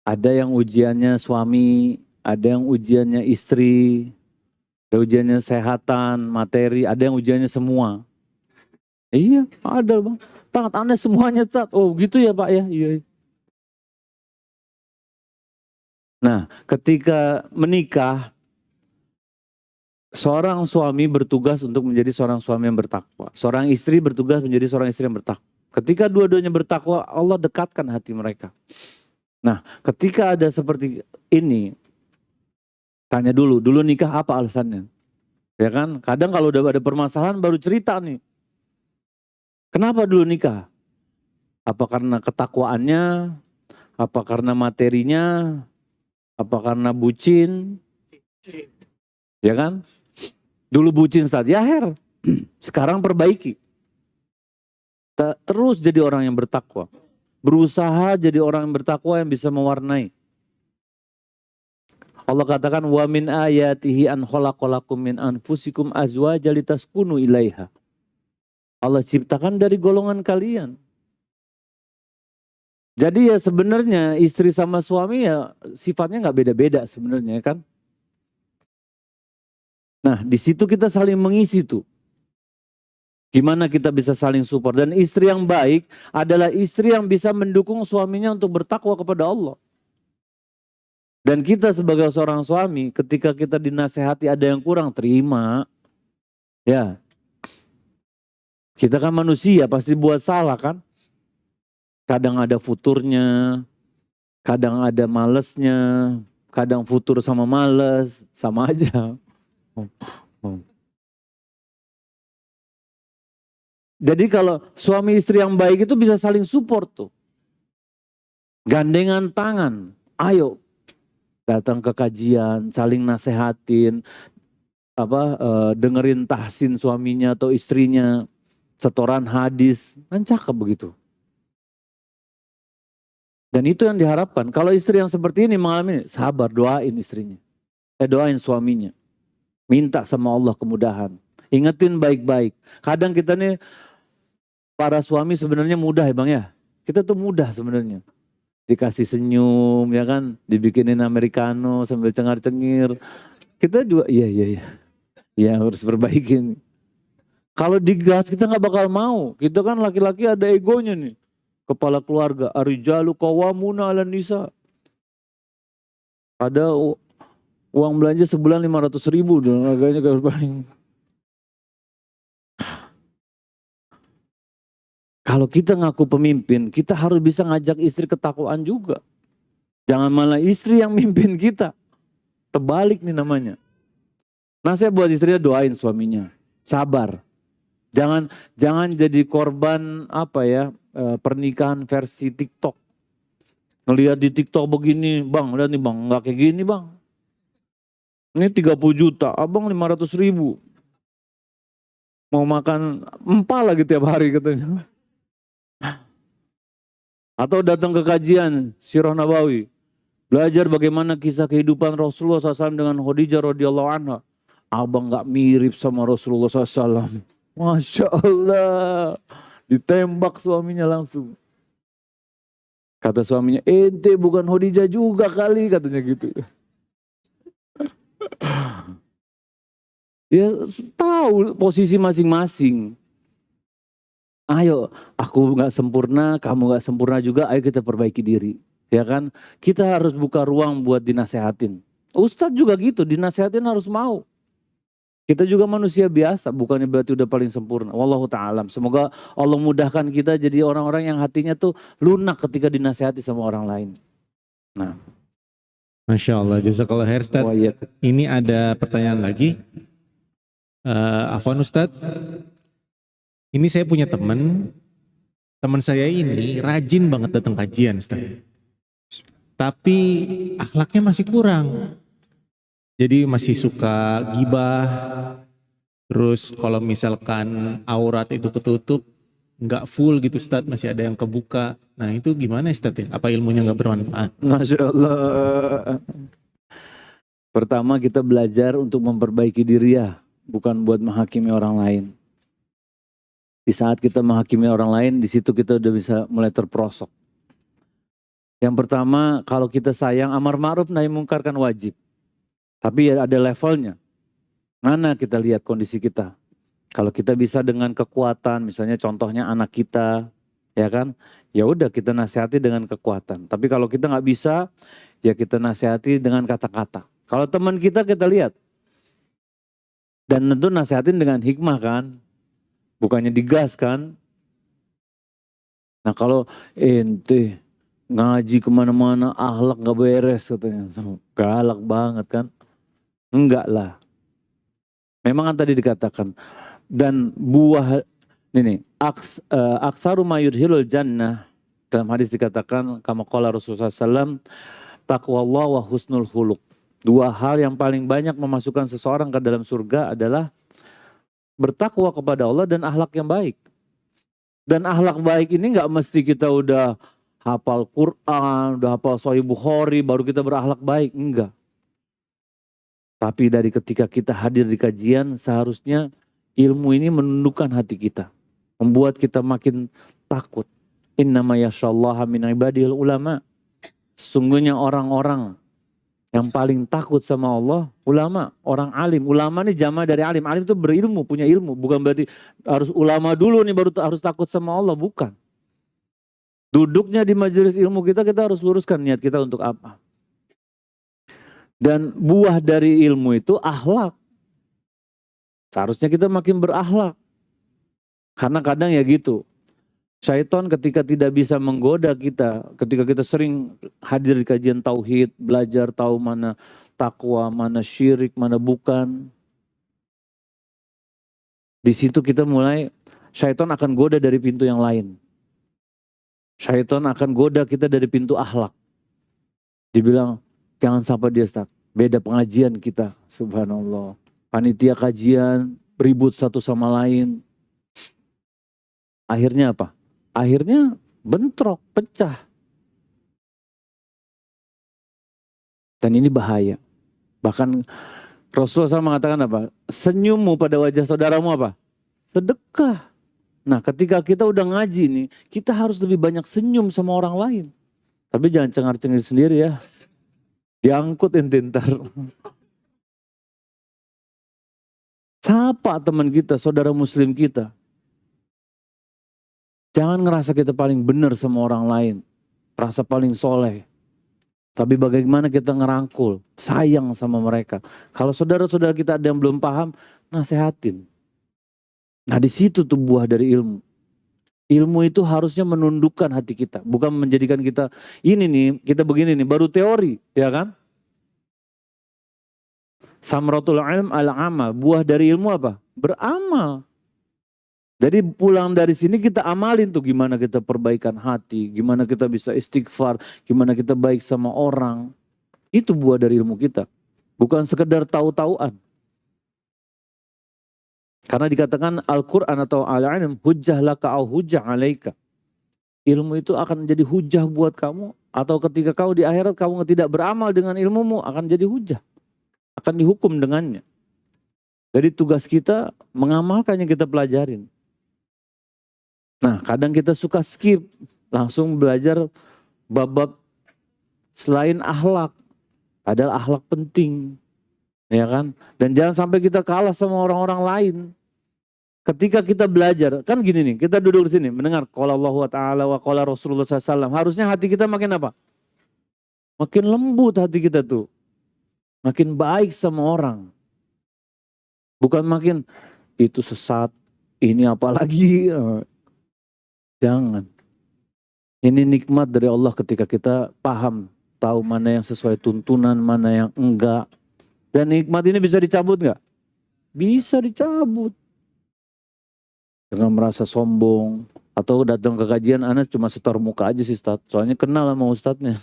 Ada yang ujiannya suami, ada yang ujiannya istri, ada ujiannya kesehatan, materi, ada yang ujiannya semua. Iya ada bang, tangan Anda semuanya Ustaz. Oh gitu ya Pak ya, iya. Nah ketika menikah, seorang suami bertugas untuk menjadi seorang suami yang bertakwa. Seorang istri bertugas menjadi seorang istri yang bertakwa. Ketika dua-duanya bertakwa, Allah dekatkan hati mereka. Nah, ketika ada seperti ini, tanya dulu nikah apa alasannya? Ya kan? Kadang kalau udah ada permasalahan baru cerita nih. Kenapa dulu nikah? Apa karena ketakwaannya? Apa karena materinya? Apa karena bucin? Ya kan? Dulu bucin Ustaz, ya her. Sekarang perbaiki. Terus jadi orang yang bertakwa. Berusaha jadi orang yang bertakwa yang bisa mewarnai. Allah katakan wa min ayatihi an khalaqalakum min anfusikum azwaja litaskunu ilaiha. Allah ciptakan dari golongan kalian. Jadi ya sebenarnya istri sama suami ya sifatnya nggak beda-beda sebenarnya kan. Nah, di situ kita saling mengisi tuh. Gimana kita bisa saling support. Dan istri yang baik adalah istri yang bisa mendukung suaminya untuk bertakwa kepada Allah. Dan kita sebagai seorang suami, ketika kita dinasehati ada yang kurang, terima. Ya. Kita kan manusia, pasti buat salah kan. Kadang ada futurnya, kadang ada malesnya, kadang futur sama males, sama aja. Jadi kalau suami istri yang baik itu bisa saling support tuh. Gandengan tangan, ayo datang ke kajian, saling nasehatin, dengerin tahsin suaminya atau istrinya, setoran hadis, kan cakep begitu. Dan itu yang diharapkan. Kalau istri yang seperti ini mengalami, sabar, doain istrinya. Doain suaminya. Minta sama Allah kemudahan. Ingetin baik-baik. Kadang kita nih, para suami sebenarnya mudah ya bang ya. Kita tuh mudah sebenarnya. Dikasih senyum ya kan. Dibikinin americano sambil cengar-cengir. Kita juga iya. Ya harus perbaikin. Kalau digas kita nggak bakal mau. Kita kan laki-laki ada egonya nih. Kepala keluarga. Arijalu qawwamuna 'alan nisa. Ada uang belanja sebulan 500.000 dan harganya kayak paling. Kalau kita ngaku pemimpin, kita harus bisa ngajak istri ketakwaan juga. Jangan malah istri yang mimpin kita. Terbalik nih namanya. Nah saya buat istrinya doain suaminya. Sabar. Jangan jadi korban pernikahan versi TikTok. Ngelihat di TikTok begini, bang, lihat nih bang, nggak kayak gini bang. Ini 30 juta, abang 500.000. Mau makan empal lagi tiap hari katanya. Atau datang ke kajian Sirah Nabawi. Belajar bagaimana kisah kehidupan Rasulullah SAW dengan Khadijah radhiyallahu anha. Abang gak mirip sama Rasulullah SAW. Masya Allah. Ditembak suaminya langsung. Kata suaminya, ente bukan Khadijah juga kali, katanya gitu. Ya tahu posisi masing-masing. Ayo, aku nggak sempurna, kamu nggak sempurna juga, ayo kita perbaiki diri. Ya kan? Kita harus buka ruang buat dinasehatin. Ustadz juga gitu, dinasehatin harus mau. Kita juga manusia biasa, bukannya berarti udah paling sempurna. Wallahu ta'ala. Semoga Allah mudahkan kita jadi orang-orang yang hatinya tuh lunak ketika dinasihati sama orang lain. Nah, Masya Allah, jazakallah khair Ustaz. oh iya. Ini ada pertanyaan lagi. Afwan Ustaz, ini saya punya teman saya ini rajin banget datang kajian Ustaz. Tapi akhlaknya masih kurang. Jadi masih suka gibah. Terus kalau misalkan aurat itu ketutup, nggak full gitu Ustaz, masih ada yang kebuka. Nah itu gimana Ustaz ya? Apa ilmunya nggak bermanfaat? Masya Allah. Pertama kita belajar untuk memperbaiki diri ya, bukan buat menghakimi orang lain. Di saat kita menghakimi orang lain, di situ kita udah bisa mulai terperosok. Yang pertama, kalau kita sayang, amar ma'ruf nahi mungkar kan wajib. Tapi ya ada levelnya. Mana kita lihat kondisi kita. Kalau kita bisa dengan kekuatan, misalnya contohnya anak kita, ya kan? Ya udah kita nasihati dengan kekuatan. Tapi kalau kita nggak bisa, ya kita nasihati dengan kata-kata. Kalau teman kita lihat. Dan tentu nasihatin dengan hikmah kan. Bukannya digas kan. Nah kalau ente ngaji kemana-mana akhlak nggak beres katanya. Galak banget kan. Enggak lah. Memang kan tadi dikatakan. Dan buah ini aksaru mayudhilul jannah. Dalam hadis dikatakan kama qala Rasulullah SAW, taqwallah wa husnul khuluq. Dua hal yang paling banyak memasukkan seseorang ke dalam surga adalah bertakwa kepada Allah dan akhlak yang baik. Dan akhlak baik ini nggak mesti kita udah hafal Quran, udah hafal Sahih Bukhari, baru kita berakhlak baik. Enggak. Tapi dari ketika kita hadir di kajian, seharusnya ilmu ini menundukkan hati kita. Membuat kita makin takut. Innama yashallaha min ibadil ulama. Sesungguhnya orang-orang yang paling takut sama Allah, ulama, orang alim. Ulama ini jamaah dari alim. Alim itu berilmu, punya ilmu. Bukan berarti harus ulama dulu nih baru harus takut sama Allah. Bukan. Duduknya di majelis ilmu kita harus luruskan niat kita untuk apa. Dan buah dari ilmu itu akhlak. Seharusnya kita makin berakhlak. Karena kadang ya gitu. Syaitan ketika tidak bisa menggoda kita, ketika kita sering hadir di kajian tauhid, belajar tahu mana takwa, mana syirik, mana bukan. Di situ kita mulai, syaitan akan goda dari pintu yang lain. Syaitan akan goda kita dari pintu akhlak. Dibilang, jangan sampai dia Ustaz. Beda pengajian kita, subhanallah. Panitia kajian, ribut satu sama lain. Akhirnya apa? Akhirnya bentrok, pecah. Dan ini bahaya. Bahkan Rasulullah SAW mengatakan apa? Senyummu pada wajah saudaramu apa? Sedekah. Nah ketika kita udah ngaji nih, kita harus lebih banyak senyum sama orang lain. Tapi jangan cengar-cengir sendiri ya. Diangkut ente ntar. Sapa teman kita, saudara muslim kita. Jangan ngerasa kita paling benar sama orang lain. Rasa paling soleh. Tapi bagaimana kita ngerangkul, sayang sama mereka. Kalau saudara-saudara kita ada yang belum paham, nasehatin. Nah di situ tuh buah dari ilmu. Ilmu itu harusnya menundukkan hati kita. Bukan menjadikan kita, ini nih, kita begini nih, baru teori. Ya kan? Samratul ilm al-amal. Buah dari ilmu apa? Beramal. Jadi pulang dari sini kita amalin tuh gimana kita perbaikan hati, gimana kita bisa istighfar, gimana kita baik sama orang. Itu buah dari ilmu kita. Bukan sekedar tahu-tahuan. Karena dikatakan Al-Quran atau Al-Ilm hujjah laka au hujjah alaika. Ilmu itu akan menjadi hujjah buat kamu. Atau ketika kau di akhirat kamu tidak beramal dengan ilmumu akan jadi hujjah. Akan dihukum dengannya. Jadi tugas kita mengamalkan yang kita pelajarin. Nah kadang kita suka skip, langsung belajar bab-bab selain akhlak. Padahal akhlak penting, ya kan? Dan jangan sampai kita kalah sama orang-orang lain. Ketika kita belajar, kan gini nih, kita duduk di sini mendengar qala Allahu ta'ala wa qala Rasulullah SAW. Harusnya hati kita makin apa? Makin lembut hati kita tuh. Makin baik sama orang. Bukan makin itu sesat, ini apalagi. Jangan. Ini nikmat dari Allah ketika kita paham, tahu mana yang sesuai tuntunan, mana yang enggak. Dan nikmat ini bisa dicabut nggak? Bisa dicabut. Karena merasa sombong. Atau datang ke kajian, anak cuma setor muka aja sih Ustaz. Soalnya kenal sama Ustadznya.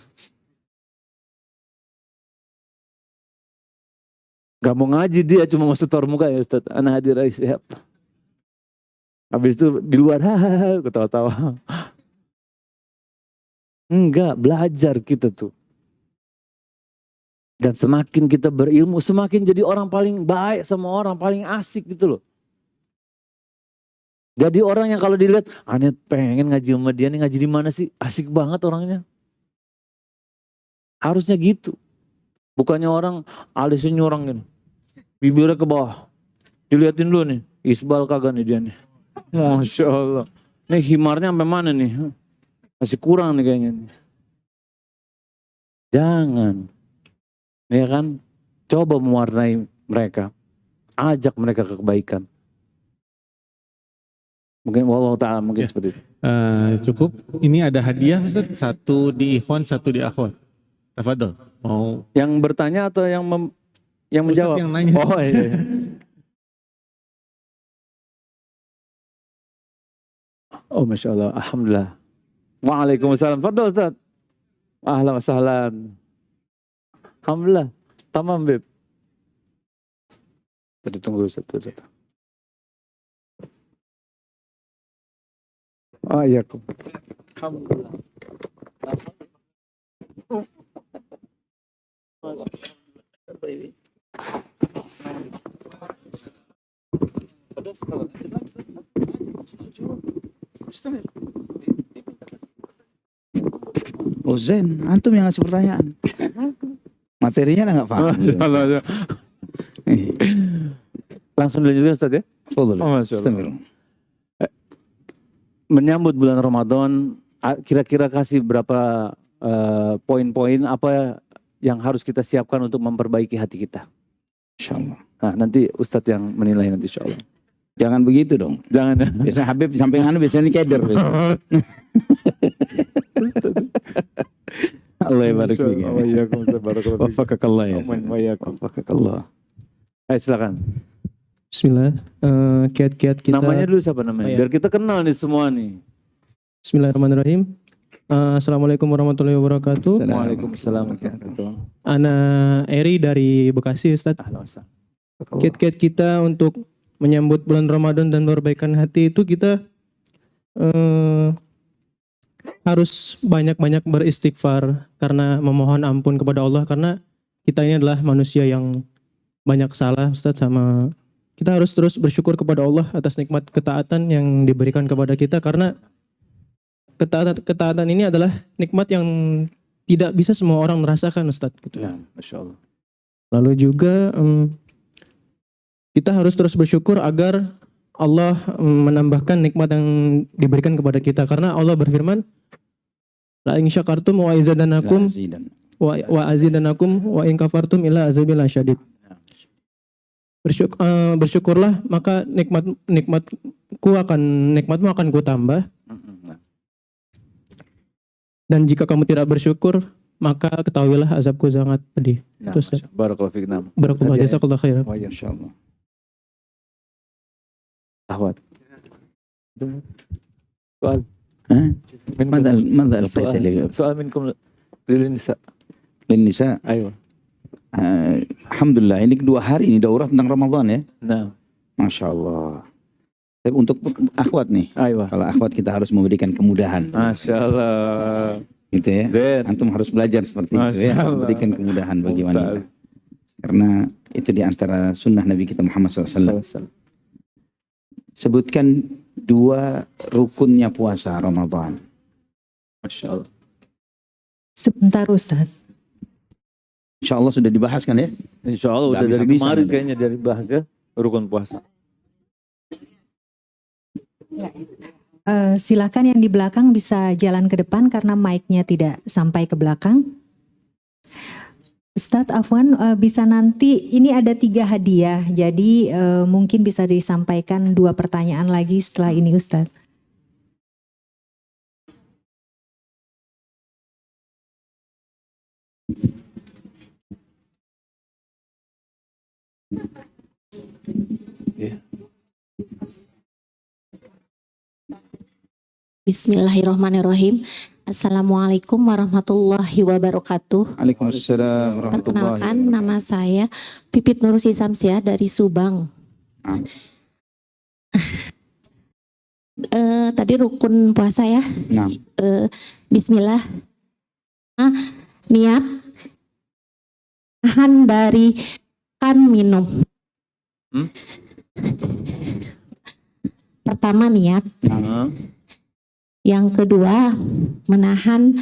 Gak mau ngaji dia, cuma mau setor muka ya Ustaz. Anak hadir aja siap. Habis itu di luar, hahaha, ketawa-tawa. Enggak, belajar kita tuh. Dan semakin kita berilmu, semakin jadi orang paling baik sama orang, paling asik gitu loh. Jadi orang yang kalau dilihat, aneh pengen ngaji sama dia nih, ngaji di mana sih? Asik banget orangnya. Harusnya gitu. Bukannya orang alisnya nyurang gini. Bibirnya ke bawah. Dilihatin dulu nih, isbal kagak nih dia nih. Masya Allah. Nih himarnya sampai mana nih? Masih kurang nih kayaknya. Jangan. Ya kan? Coba mewarnai mereka. Ajak mereka ke kebaikan. Mungkin wallahu ta'ala mungkin seperti itu. Cukup. Ini ada hadiah Ustaz. Satu di ikhwan, satu di akhwat. Tafadhol. Mau Yang bertanya atau yang menjawab? Ustaz yang nanya. Oh iya. Oh Masya Allah. Alhamdulillah. Waalaikumsalam. Fadol Ustaz. Ahlan wa sahlan. Alhamdulillah. Tamam Beb. Tadi tunggu Ustaz. Oh iya. Alhamdulillah. Oh Zen, antum yang ngasih pertanyaan. Materinya nggak paham. Langsung dilanjutkan Ustaz ya. Masya Allah. Menyambut bulan Ramadan, kira-kira kasih berapa poin-poin apa yang harus kita siapkan untuk memperbaiki hati kita. Insya Allah. Nah nanti Ustadz yang menilai nanti insya Allah. Jangan begitu dong. Jangan. Biasanya Habib samping anu biasanya keder. Allah ya barik fiik. Wafaqakallah ya. Wafaqakallah. Ayo silakan. Bismillah. Kiat-kiat kita. Namanya dulu siapa namanya? Oh, iya. Biar kita kenal nih semua nih. Bismillahirrahmanirrahim. Assalamualaikum warahmatullahi wabarakatuh. Waalaikumsalam. Ana Eri dari Bekasi, Ustadz. Kiat-kiat kita untuk menyambut bulan Ramadan dan perbaikan hati itu kita harus banyak-banyak beristighfar karena memohon ampun kepada Allah, karena kita ini adalah manusia yang banyak salah Ustadz, sama kita harus terus bersyukur kepada Allah atas nikmat ketaatan yang diberikan kepada kita, karena ketaatan ini adalah nikmat yang tidak bisa semua orang merasakan Ustadz gitu. Ya, Masya Allah. Lalu juga kita harus terus bersyukur agar Allah menambahkan nikmat yang diberikan kepada kita, karena Allah berfirman, la in syakartum wa izadanakum wa azidanakum wa in kafartum illa azabil syadid. Bersyukurlah maka nikmatmu akan ku tambah. Dan jika kamu tidak bersyukur, maka ketahuilah azabku sangat pedih. Nah, Terus barakallahu fiik. barakallahu jazakallahu khairan. Oh, ya, insyaallah. Ahwat. Soal. ماذا ألقيت لي؟ Soal minkum lilin nisa. Lin-nisa. Ayo. Alhamdulillah ini 2 hari ini daurah tentang Ramadan ya. Nah, Masya Allah. Tapi untuk akhwat nih, ayo. kalau akhwat kita harus memberikan kemudahan. Masya Allah. Gitu ya. Ben. Antum harus belajar seperti itu ya. Masya Allah. Memberikan kemudahan bagi wanita. Karena itu di antara sunnah Nabi kita Muhammad SAW. Sebutkan 2 rukunnya puasa Ramadan. Masya Allah. Sebentar Ustaz. Insya Allah sudah dibahas kan ya? Insya Allah udah Nggak dari habis-habisan kemarin udah. kayaknya dari bahas ya rukun puasa. Silakan yang di belakang bisa jalan ke depan karena mic-nya tidak sampai ke belakang. Ustadz Afwan, bisa nanti ini ada 3 hadiah, jadi mungkin bisa disampaikan 2 pertanyaan lagi setelah ini Ustadz. Bismillahirrahmanirrahim. Assalamualaikum warahmatullahi wabarakatuh. Waalaikumsalam warahmatullahi Perkenalkan, wabarakatuh. nama saya Pipit Nurusi Samsiah dari Subang. Tadi rukun puasa ya. Nah, Bismillah. Niat tahan dari kan minum. Pertama niat. Yang kedua menahan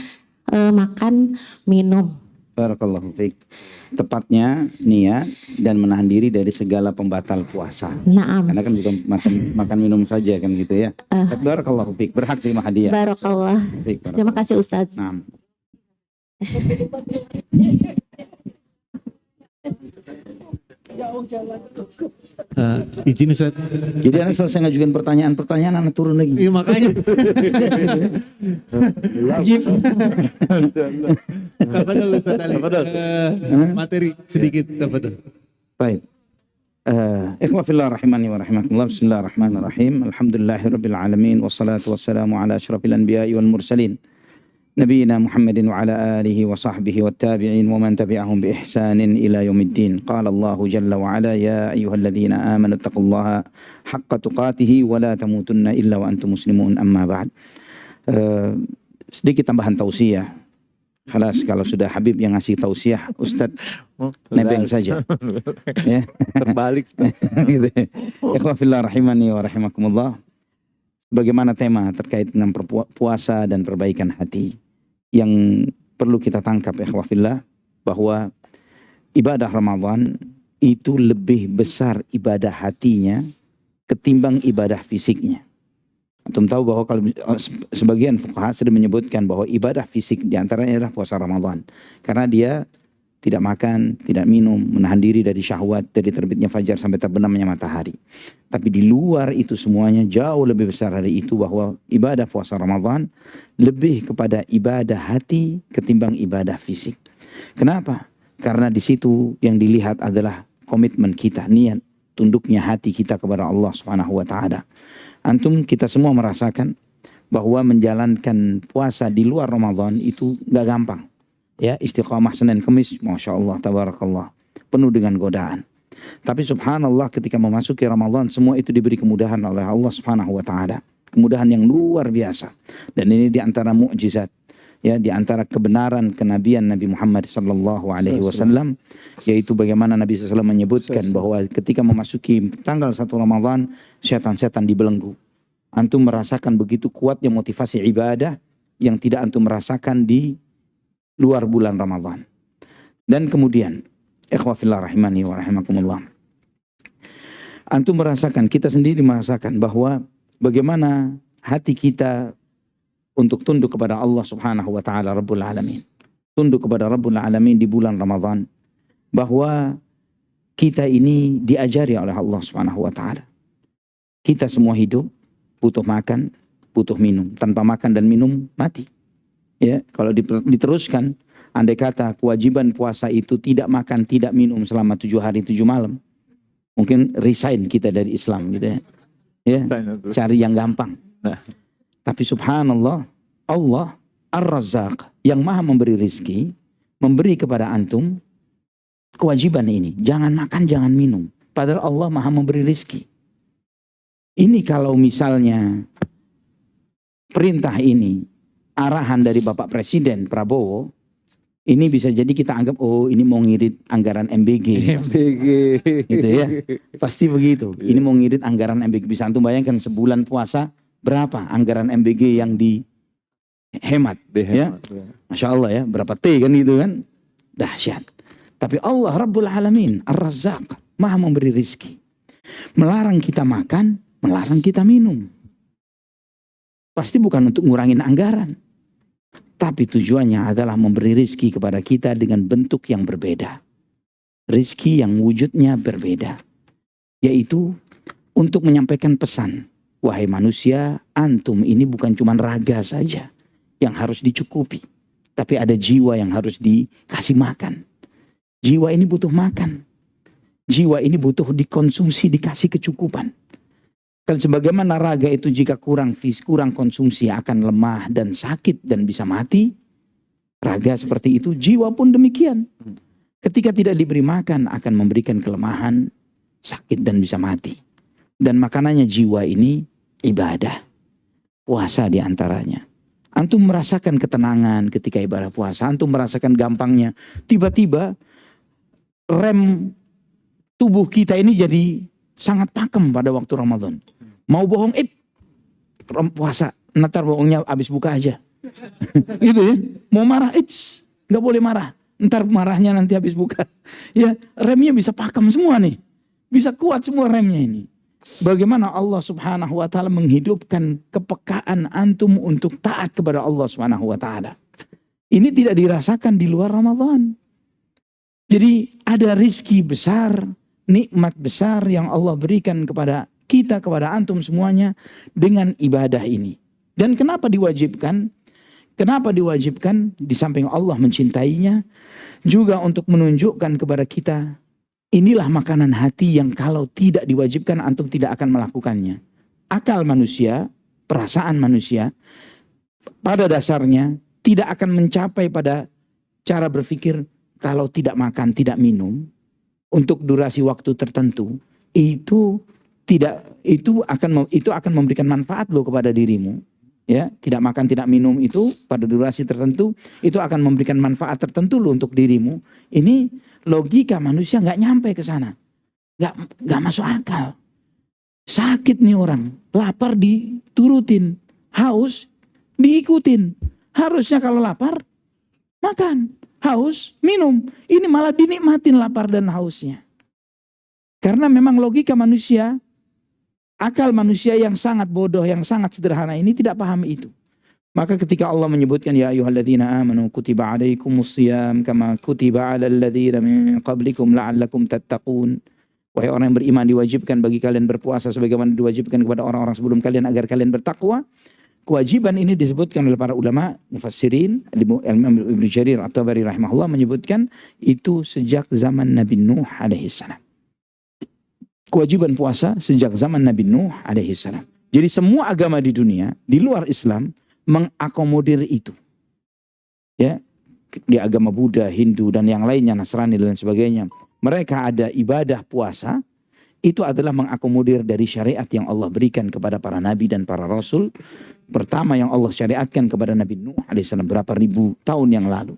makan minum. barakallahu fiik. Tepatnya niat dan menahan diri dari segala pembatal puasa. Naam. Karena kan bukan makan minum saja kan gitu ya. Barakallahu fiik. Berhak terima hadiah. Barakallah. Fiik, Terima kasih Ustadz. Nah. Izin Ustaz. Jadi anak selesai ngajukan pertanyaan anak turun lagi. Iya makanya. Tafadhol Ustaz Ali. Materi sedikit tafadhol. Baik. Ikhwah fillah rahimani wa rahimakumullah. Bismillahirrahmanirrahim. Alhamdulillahirabbil alamin wassalatu wassalamu ala asyrafil anbiya'i wal mursalin. نبينا محمد وعلى آله وصحبه والتابعين ومن تبعهم بإحسان إلى يوم الدين قال الله جل وعلا يا أيها الذين آمنوا اتقوا الله حق تقاته ولا تموتن إلا وأنتم مسلمون أما بعد. Sedikit tambahan tausiah. Khalas, kalau sudah Habib yang ngasih tausiah, Ustadz nebeng saja. Ya. Terbalik. Gitu. Ikhwah fillah rahimani wa rahimakumullah. Bagaimana tema terkait dengan puasa dan perbaikan hati. Yang perlu kita tangkap ikhwah fillah, bahwa ibadah Ramadan itu lebih besar ibadah hatinya ketimbang ibadah fisiknya. Antum tahu bahwa kalau sebagian fuqaha sudah menyebutkan bahwa ibadah fisik diantaranya adalah puasa Ramadan. Karena dia tidak makan, tidak minum, menahan diri dari syahwat dari terbitnya fajar sampai terbenamnya matahari. Tapi di luar itu semuanya jauh lebih besar dari itu, bahwa ibadah puasa Ramadan lebih kepada ibadah hati ketimbang ibadah fisik. Kenapa? Karena di situ yang dilihat adalah komitmen kita, niat, tunduknya hati kita kepada Allah Subhanahu wa taala. Antum kita semua merasakan bahwa menjalankan puasa di luar Ramadan itu gak gampang. Ya, istiqamah Senin Kemis, Masya Allah, tabarakallah, penuh dengan godaan. Tapi subhanallah ketika memasuki Ramadan, semua itu diberi kemudahan oleh Allah Subhanahu wa taala. Kemudahan yang luar biasa. Dan ini diantara mukjizat, ya, diantara kebenaran kenabian Nabi Muhammad sallallahu alaihi wasallam, yaitu bagaimana Nabi SAW menyebutkan bahwa ketika memasuki tanggal 1 Ramadan, setan-setan dibelenggu. Antum merasakan begitu kuatnya motivasi ibadah yang tidak antum merasakan di luar bulan Ramadan. Dan kemudian, ikhwah fillah rahimani wa rahimakumullah, antum merasakan, kita sendiri merasakan bahwa bagaimana hati kita untuk tunduk kepada Allah Subhanahu wa taala Rabbul Alamin. Tunduk kepada Rabbul Alamin di bulan Ramadan, bahwa kita ini diajari oleh Allah Subhanahu wa taala. Kita semua hidup butuh makan, butuh minum. Tanpa makan dan minum mati. Ya, kalau diteruskan, andai kata kewajiban puasa itu tidak makan, tidak minum selama 7 hari 7 malam, mungkin resign kita dari Islam gitu ya. Ya, cari yang gampang. Tapi subhanallah, Allah Ar-Razzaq yang maha memberi rizki, memberi kepada antum kewajiban ini. Jangan makan, jangan minum. Padahal Allah maha memberi rizki. Ini kalau misalnya perintah ini arahan dari Bapak Presiden Prabowo, ini bisa jadi kita anggap, oh ini mau ngirit anggaran MBG. MBG. Gitu ya. Pasti begitu. Ini mau ngirit anggaran MBG. Bisa antum bayangkan sebulan puasa berapa anggaran MBG yang dihemat. Ya? Masya Allah ya. Berapa T kan gitu kan. Dahsyat. Tapi Allah Rabbul Alamin Ar-Razzaq, maha memberi rizki. Melarang kita makan, melarang kita minum. Pasti bukan untuk ngurangin anggaran. Tapi tujuannya adalah memberi rizki kepada kita dengan bentuk yang berbeda. Rizki yang wujudnya berbeda. Yaitu untuk menyampaikan pesan. Wahai manusia, antum ini bukan cuma raga saja yang harus dicukupi. Tapi ada jiwa yang harus dikasih makan. Jiwa ini butuh makan. Jiwa ini butuh dikonsumsi, dikasih kecukupan. Kan sebagaimana raga itu jika kurang konsumsi akan lemah dan sakit dan bisa mati. Raga seperti itu, jiwa pun demikian. Ketika tidak diberi makan akan memberikan kelemahan, sakit dan bisa mati. Dan makanannya jiwa ini ibadah. Puasa diantaranya. Antum merasakan ketenangan ketika ibadah puasa. Antum merasakan gampangnya. Tiba-tiba rem tubuh kita ini jadi sangat pakem pada waktu Ramadan. Mau bohong, puasa. Ntar bohongnya habis buka aja. Gitu ya. Mau marah, nggak boleh marah. Ntar marahnya nanti habis buka. Ya, remnya bisa pakem semua nih. Bisa kuat semua remnya ini. Bagaimana Allah subhanahu wa ta'ala menghidupkan kepekaan antum untuk taat kepada Allah subhanahu wa ta'ala. Ini tidak dirasakan di luar Ramadan. Jadi ada rizki besar, nikmat besar yang Allah berikan kepada kita, kepada antum semuanya dengan ibadah ini. Dan kenapa diwajibkan? Kenapa diwajibkan? Di samping Allah mencintainya, juga untuk menunjukkan kepada kita, inilah makanan hati yang kalau tidak diwajibkan antum tidak akan melakukannya. Akal manusia, perasaan manusia, pada dasarnya tidak akan mencapai pada cara berpikir kalau tidak makan, tidak minum, untuk durasi waktu tertentu, itu akan memberikan manfaat loh kepada dirimu. Ya, tidak makan, tidak minum itu pada durasi tertentu itu akan memberikan manfaat tertentu loh untuk dirimu. Ini logika manusia nggak nyampe ke sana, nggak masuk akal. Sakit nih orang, lapar diturutin, haus diikutin. Harusnya kalau lapar makan, haus minum. Ini malah dinikmatin lapar dan hausnya. Karena memang logika manusia, akal manusia yang sangat bodoh, yang sangat sederhana ini tidak paham itu. Maka ketika Allah menyebutkan ya ayyuhalladzina amanu kutiba alaikumusiyam kama kutiba alal ladzina min qablikum la'allakum tattaqun. Wahai orang yang beriman, diwajibkan bagi kalian berpuasa sebagaimana diwajibkan kepada orang-orang sebelum kalian agar kalian bertakwa. Kewajiban ini disebutkan oleh para ulama mufassirin, Ibnu Jarir At-Tabari rahimahullah menyebutkan itu sejak zaman Nabi Nuh alaihi salam. Kewajiban puasa sejak zaman Nabi Nuh alaihi salam. Jadi semua agama di dunia di luar Islam mengakomodir itu. Ya, di agama Buddha, Hindu dan yang lainnya, Nasrani dan sebagainya, mereka ada ibadah puasa, itu adalah mengakomodir dari syariat yang Allah berikan kepada para nabi dan para rasul. Pertama yang Allah syariatkan kepada Nabi Nuh alaihissalam berapa ribu tahun yang lalu.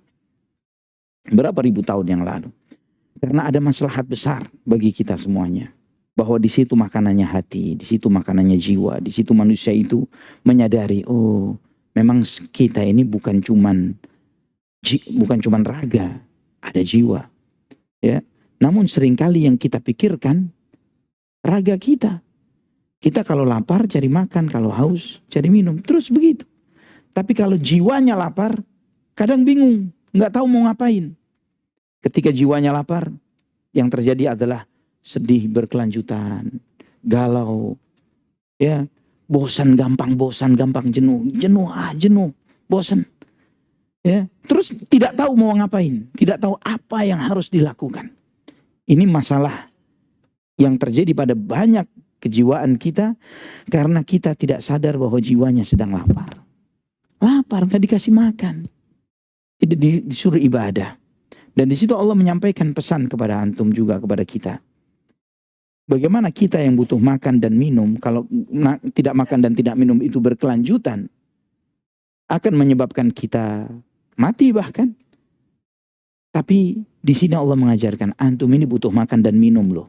Berapa ribu tahun yang lalu. Karena ada maslahat besar bagi kita semuanya. Bahwa di situ makanannya hati, di situ makanannya jiwa, di situ manusia itu menyadari, oh memang kita ini bukan cuman raga, ada jiwa. Ya, namun seringkali yang kita pikirkan raga kita. Kita kalau lapar cari makan, kalau haus cari minum, terus begitu. Tapi kalau jiwanya lapar, kadang bingung, nggak tahu mau ngapain. Ketika jiwanya lapar, yang terjadi adalah sedih berkelanjutan, galau, ya, bosan gampang jenuh, bosan. Ya, terus tidak tahu mau ngapain, tidak tahu apa yang harus dilakukan. Ini masalah yang terjadi pada banyak kejiwaan kita karena kita tidak sadar bahwa jiwanya sedang lapar. Lapar, nggak dikasih makan, tidak disuruh ibadah. Dan di situ Allah menyampaikan pesan kepada antum juga kepada kita. Bagaimana kita yang butuh makan dan minum, kalau tidak makan dan tidak minum itu berkelanjutan, akan menyebabkan kita mati bahkan. Tapi di sini Allah mengajarkan antum ini butuh makan dan minum loh.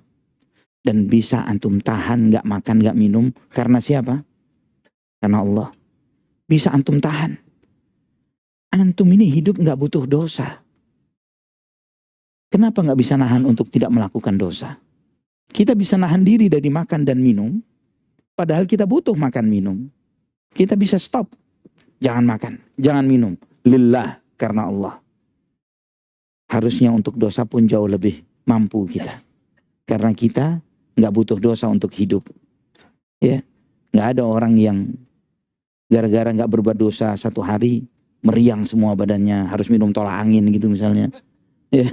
Dan bisa antum tahan gak makan gak minum karena siapa? Karena Allah. Bisa antum tahan. Antum ini hidup gak butuh dosa. Kenapa gak bisa nahan untuk tidak melakukan dosa? Kita bisa nahan diri dari makan dan minum. Padahal kita butuh makan minum. Kita bisa stop. Jangan makan, jangan minum. lillah, karena Allah. Harusnya untuk dosa pun jauh lebih mampu kita. Karena kita nggak butuh dosa untuk hidup. Ya, nggak ada orang yang gara-gara nggak berbuat dosa satu hari meriang semua badannya, harus minum tolak angin gitu misalnya. Ya,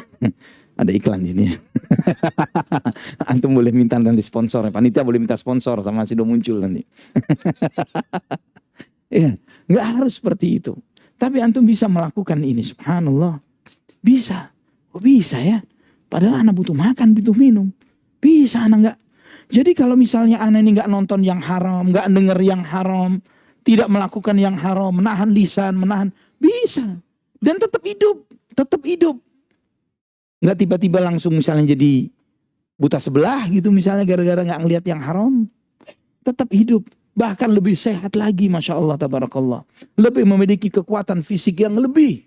ada iklan di sini. Antum boleh minta nanti sponsor, panitia boleh minta sponsor sama Sido muncul nanti. Ya, nggak harus seperti itu. Tapi antum bisa melakukan ini, subhanallah. Bisa, kok bisa ya? Padahal anak butuh makan, butuh minum. Bisa anak nggak? Jadi kalau misalnya anak ini nggak nonton yang haram, nggak denger yang haram, tidak melakukan yang haram, menahan lisan, bisa. Dan tetap hidup. Nggak tiba-tiba langsung misalnya jadi buta sebelah gitu misalnya gara-gara nggak ngelihat yang haram. Tetap hidup. Bahkan lebih sehat lagi, Masya Allah, tabarakallah. Lebih memiliki kekuatan fisik yang lebih.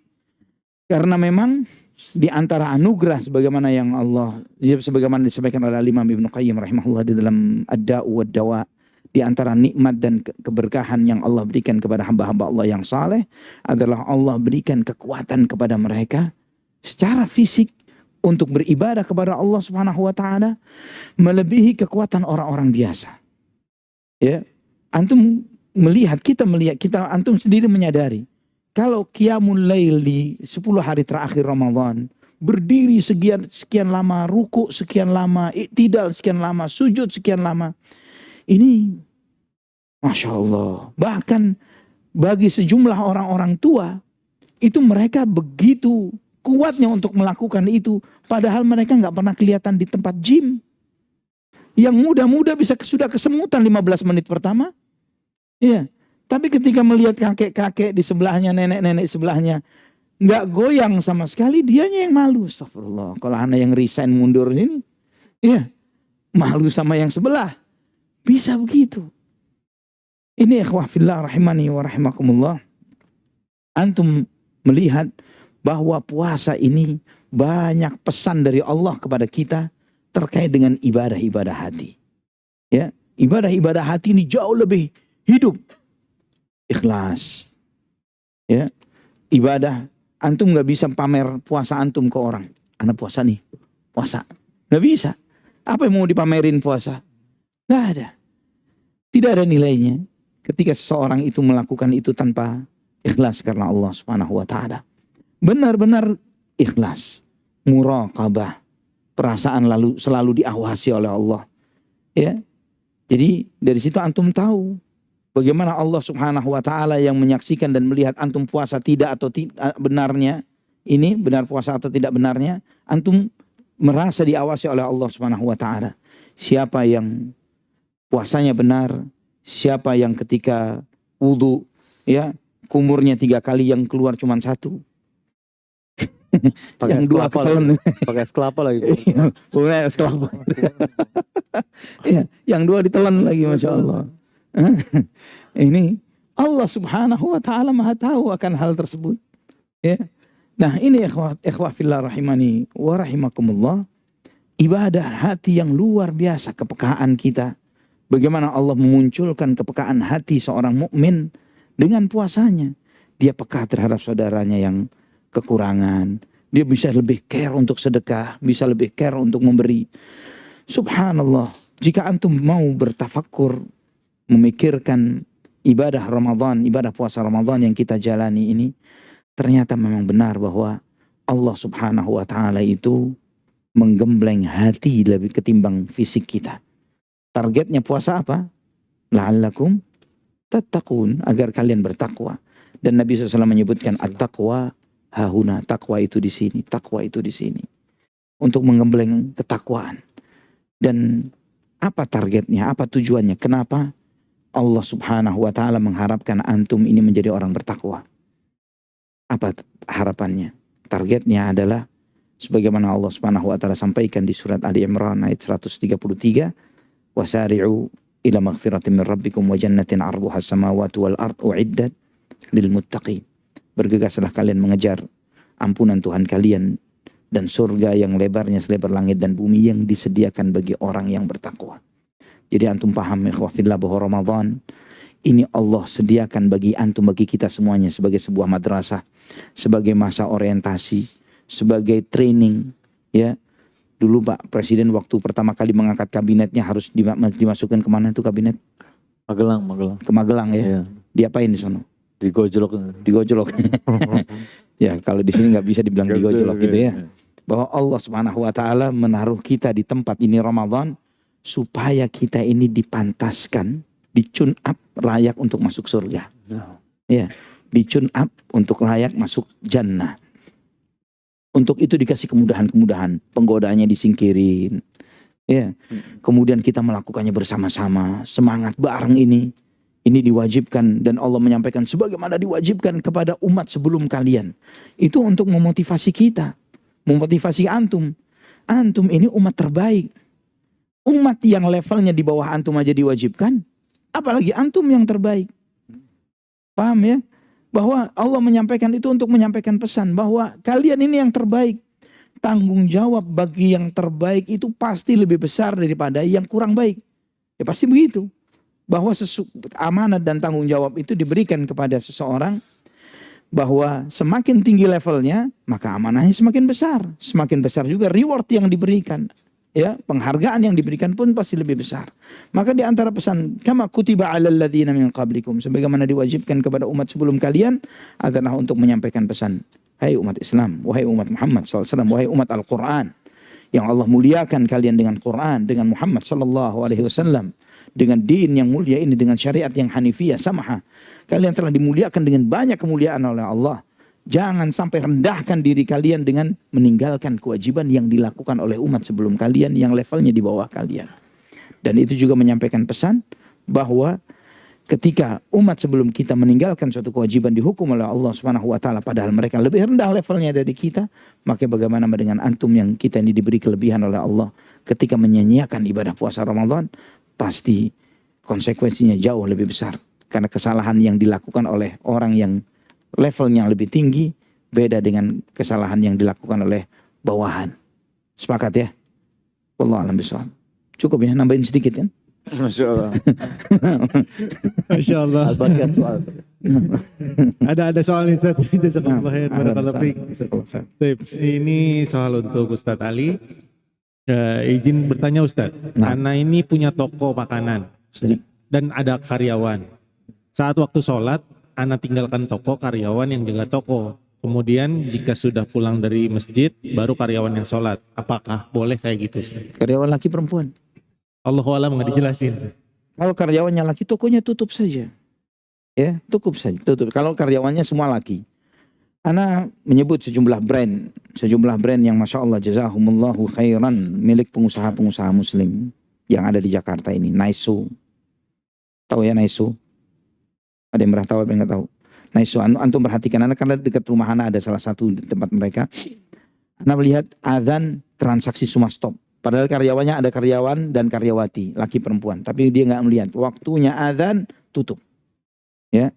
Karena memang di antara anugerah sebagaimana yang Allah, sebagaimana disampaikan oleh Imam Ibnu Qayyim rahimahullah di dalam Ad-Da'u wad-Dawa, di antara nikmat dan keberkahan yang Allah berikan kepada hamba-hamba Allah yang saleh adalah Allah berikan kekuatan kepada mereka secara fisik untuk beribadah kepada Allah Subhanahu wa taala melebihi kekuatan orang-orang biasa. Ya. Antum melihat, antum sendiri menyadari kalau qiyamul lail di 10 hari terakhir Ramadan, berdiri sekian lama, ruku sekian lama, iktidal sekian lama, sujud sekian lama. Ini Masya Allah. Bahkan bagi sejumlah orang-orang tua, itu mereka begitu kuatnya untuk melakukan itu. Padahal mereka nggak pernah kelihatan di tempat gym. Yang muda-muda bisa sudah kesemutan 15 menit pertama. Iya. Tapi ketika melihat kakek-kakek di sebelahnya, nenek-nenek sebelahnya, nggak goyang sama sekali, dianya yang malu. Astagfirullah. Kalau anak yang resign mundur ini, iya, malu sama yang sebelah. Bisa begitu. Ini ikhwah fillah rahimani wa rahimakumullah. Antum melihat bahwa puasa ini banyak pesan dari Allah kepada kita terkait dengan ibadah-ibadah hati. Ya, ibadah-ibadah hati ini jauh lebih hidup. Ikhlas. Ya, ibadah antum nggak bisa pamer puasa antum ke orang. Anak puasa nih, puasa. Nggak bisa. Apa yang mau dipamerin puasa? Nggak ada. Tidak ada nilainya ketika seseorang itu melakukan itu tanpa ikhlas karena Allah Subhanahu wa taala. Benar-benar ikhlas, muraqabah, perasaan selalu diawasi oleh Allah. Ya. Jadi dari situ antum tahu bagaimana Allah Subhanahu wa taala yang menyaksikan dan melihat antum puasa tidak atau benarnya, ini benar puasa atau tidak benarnya, antum merasa diawasi oleh Allah Subhanahu wa taala. Siapa yang puasanya benar, siapa yang ketika wudu ya kumurnya 3 kali yang keluar cuma 1. Yang 2 ketelan. Pakai es kelapa lagi. Boleh es kelapa. Ya, yang 2 ditelan lagi, Masya Allah. Ini Allah Subhanahu wa taala Maha tahu akan hal tersebut. Ya. Nah, ini ikhwah fillah rahimani wa rahimakumullah. Ibadah hati yang luar biasa, kepekaan kita. Bagaimana Allah memunculkan kepekaan hati seorang mukmin dengan puasanya. Dia peka terhadap saudaranya yang kekurangan. Dia bisa lebih care untuk sedekah, bisa lebih care untuk memberi. Subhanallah. Jika antum mau bertafakkur, memikirkan ibadah Ramadan, ibadah puasa Ramadan yang kita jalani ini, ternyata memang benar bahwa Allah Subhanahu wa taala itu menggembleng hati lebih ketimbang fisik kita. Targetnya puasa apa? La'allakum tattaqun, agar kalian bertakwa. Dan Nabi SAW menyebutkan at-taqwa hahuna, takwa itu di sini, takwa itu di sini. Untuk menggembleng ketakwaan. Dan apa targetnya? Apa tujuannya? Kenapa Allah Subhanahu wa taala mengharapkan antum ini menjadi orang bertakwa? Apa harapannya? Targetnya adalah sebagaimana Allah Subhanahu wa taala sampaikan di surat Ali Imran ayat 133, wasari'u ila maghfiratin min rabbikum wa jannatin 'arduha as-samawati wal ardu uiddat lil muttaqin. Bergegaslah kalian mengejar ampunan Tuhan kalian dan surga yang lebarnya selebar langit dan bumi yang disediakan bagi orang yang bertakwa. Jadi antum paham ikhwah fillah bahwa Ramadan ini Allah sediakan bagi antum, bagi kita semuanya sebagai sebuah madrasah, sebagai masa orientasi, sebagai training. Ya, dulu Pak Presiden waktu pertama kali mengangkat kabinetnya harus dimasukkan kemana itu kabinet? Magelang. Ke Magelang ya. Iya. Diapain di sana? Digojlok. Ya, kalau di sini nggak bisa dibilang digojlok gitu ya. Bahwa Allah Subhanahu wa taala menaruh kita di tempat ini Ramadan supaya kita ini dipantaskan, dicun up layak untuk masuk surga. Ya, dicun up untuk layak masuk jannah. Untuk itu dikasih kemudahan-kemudahan, penggodaannya disingkirin. Ya. Kemudian kita melakukannya bersama-sama, semangat bareng ini. Ini diwajibkan dan Allah menyampaikan sebagaimana diwajibkan kepada umat sebelum kalian. Itu untuk memotivasi kita, memotivasi antum. Antum ini umat terbaik. Umat yang levelnya di bawah antum aja diwajibkan, apalagi antum yang terbaik. Paham ya? Bahwa Allah menyampaikan itu untuk menyampaikan pesan bahwa kalian ini yang terbaik. Tanggung jawab bagi yang terbaik itu pasti lebih besar daripada yang kurang baik. Ya pasti begitu. Bahwa amanat dan tanggung jawab itu diberikan kepada seseorang, bahwa semakin tinggi levelnya maka amanahnya semakin besar. Semakin besar juga reward yang diberikan. Ya, penghargaan yang diberikan pun pasti lebih besar. Maka di antara pesan kama kutiba 'alal ladzina min qablikum, sebagaimana diwajibkan kepada umat sebelum kalian adalah untuk menyampaikan pesan. Hai umat Islam, wahai umat Muhammad SAW, wahai umat Al-Quran, yang Allah muliakan kalian dengan Quran, dengan Muhammad SAW, dengan din yang mulia ini, dengan syariat yang hanifiyah, samahah. Kalian telah dimuliakan dengan banyak kemuliaan oleh Allah. Jangan sampai rendahkan diri kalian dengan meninggalkan kewajiban yang dilakukan oleh umat sebelum kalian yang levelnya di bawah kalian. Dan itu juga menyampaikan pesan bahwa ketika umat sebelum kita meninggalkan suatu kewajiban dihukum oleh Allah Subhanahu wa taala padahal mereka lebih rendah levelnya dari kita, maka bagaimana dengan antum yang kita ini diberi kelebihan oleh Allah ketika menyanyiakan ibadah puasa Ramadan, pasti konsekuensinya jauh lebih besar karena kesalahan yang dilakukan oleh orang yang levelnya lebih tinggi beda dengan kesalahan yang dilakukan oleh bawahan. Sepakat ya? Wallahu a'lam bishawab. Cukup ya, nambahin sedikit kan? Masya Allah. Masya Allah. Al-Baqiyat soal. Ada soal nih Ustaz. Jazakallahu khair. Barakallahu fiik. Baik, ini soal untuk Ustadz Ali. Izin bertanya Ustadz. Ana ini punya toko makanan dan ada karyawan. Saat waktu sholat, Ana tinggalkan toko, karyawan yang jaga toko. Kemudian jika sudah pulang dari masjid, baru karyawan yang sholat. Apakah boleh kayak gitu Ustaz? Karyawan laki perempuan. Allahu a'lam, nggak dijelasin. Kalau karyawannya laki, tokonya tutup saja. Ya, tutup saja. Tutup. Kalau karyawannya semua laki. Ana menyebut sejumlah brand yang Masya Allah jazahumullahu khairan milik pengusaha-pengusaha muslim yang ada di Jakarta ini. Naiso. Tahu ya Naiso? Ada yang pernah tahu, ada yang nggak tahu. Naiso, antum perhatikan, Ana karena dekat rumah Ana ada salah satu di tempat mereka. Ana melihat azan transaksi semua stop. Padahal karyawannya ada karyawan dan karyawati, laki perempuan. Tapi dia nggak melihat. Waktunya azan tutup. Ya,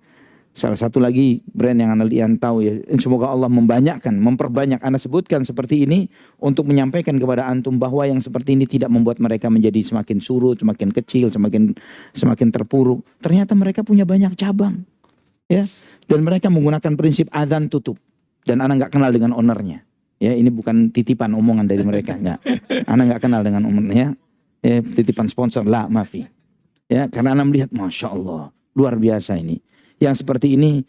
salah satu lagi brand yang Ana lihat tahu ya. Semoga Allah memperbanyak. Ana sebutkan seperti ini untuk menyampaikan kepada antum bahwa yang seperti ini tidak membuat mereka menjadi semakin surut, semakin kecil, semakin terpuruk. Ternyata mereka punya banyak cabang, ya. Dan mereka menggunakan prinsip azan tutup. Dan Ana nggak kenal dengan ownernya. Ya, ini bukan titipan omongan dari mereka, enggak. Ana nggak kenal dengan ownernya. Ya, titipan sponsor lah, maafi. Ya, karena Ana melihat, Masya Allah, luar biasa ini. Yang seperti ini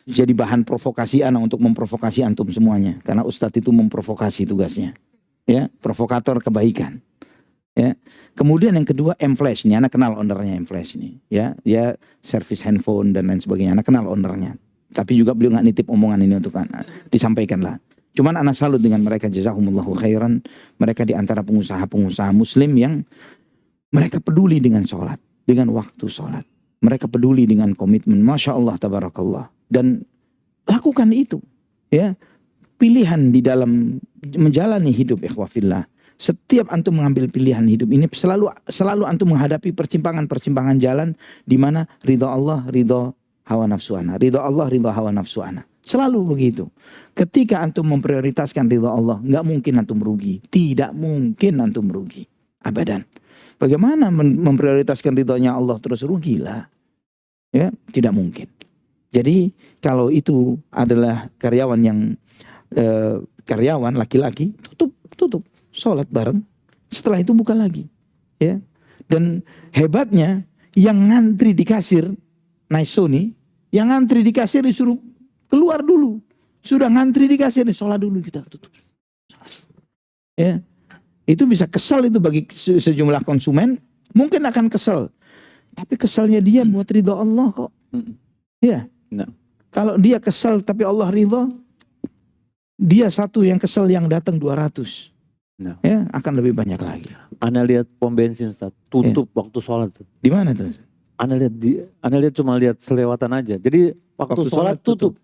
jadi bahan provokasi Ana untuk memprovokasi antum semuanya. Karena Ustadz itu memprovokasi tugasnya. Ya, provokator kebaikan. Ya. Kemudian yang kedua M-Flash ini, Ana kenal ownernya M-Flash ini. Ya, dia servis handphone dan lain sebagainya. Ana kenal ownernya. Tapi juga beliau nggak nitip omongan ini untuk Ana. Disampaikanlah. Cuman Ana salut dengan mereka, jazahumullahu khairan. Mereka di antara pengusaha-pengusaha muslim yang mereka peduli dengan sholat, dengan waktu sholat. Mereka peduli dengan komitmen. Masya Allah, tabarakallah. Dan lakukan itu. Ya, pilihan di dalam menjalani hidup, ikhwafillah. Setiap antum mengambil pilihan hidup ini selalu antum menghadapi persimpangan-persimpangan jalan di mana ridha Allah, ridha hawa nafsu ana. Ridha Allah, ridha hawa nafsu ana. Selalu begitu. Ketika antum memprioritaskan ridha Allah, nggak mungkin antum rugi. Tidak mungkin antum rugi. Abadan. Bagaimana memprioritaskan ridhonya Allah terus rugilah? Ya, tidak mungkin. Jadi kalau itu adalah karyawan yang karyawan laki-laki, tutup sholat bareng. Setelah itu buka lagi. Ya. Dan hebatnya yang ngantri di kasir, Naisoni, yang ngantri di kasir disuruh keluar dulu. Sudah ngantri di kasir, sholat dulu kita tutup. Ya. Itu bisa kesal itu bagi sejumlah konsumen, mungkin akan kesal. Tapi kesalnya dia buat ridho Allah kok. Ya. Nah. Kalau dia kesal tapi Allah ridho, dia satu yang kesal yang datang 200. Nah. Ya, akan lebih banyak lagi. Ana lihat pom bensin Ustaz, tutup waktu sholat tuh. Di mana tuh? Ana lihat cuma lihat selewatan aja. Jadi waktu sholat tutup.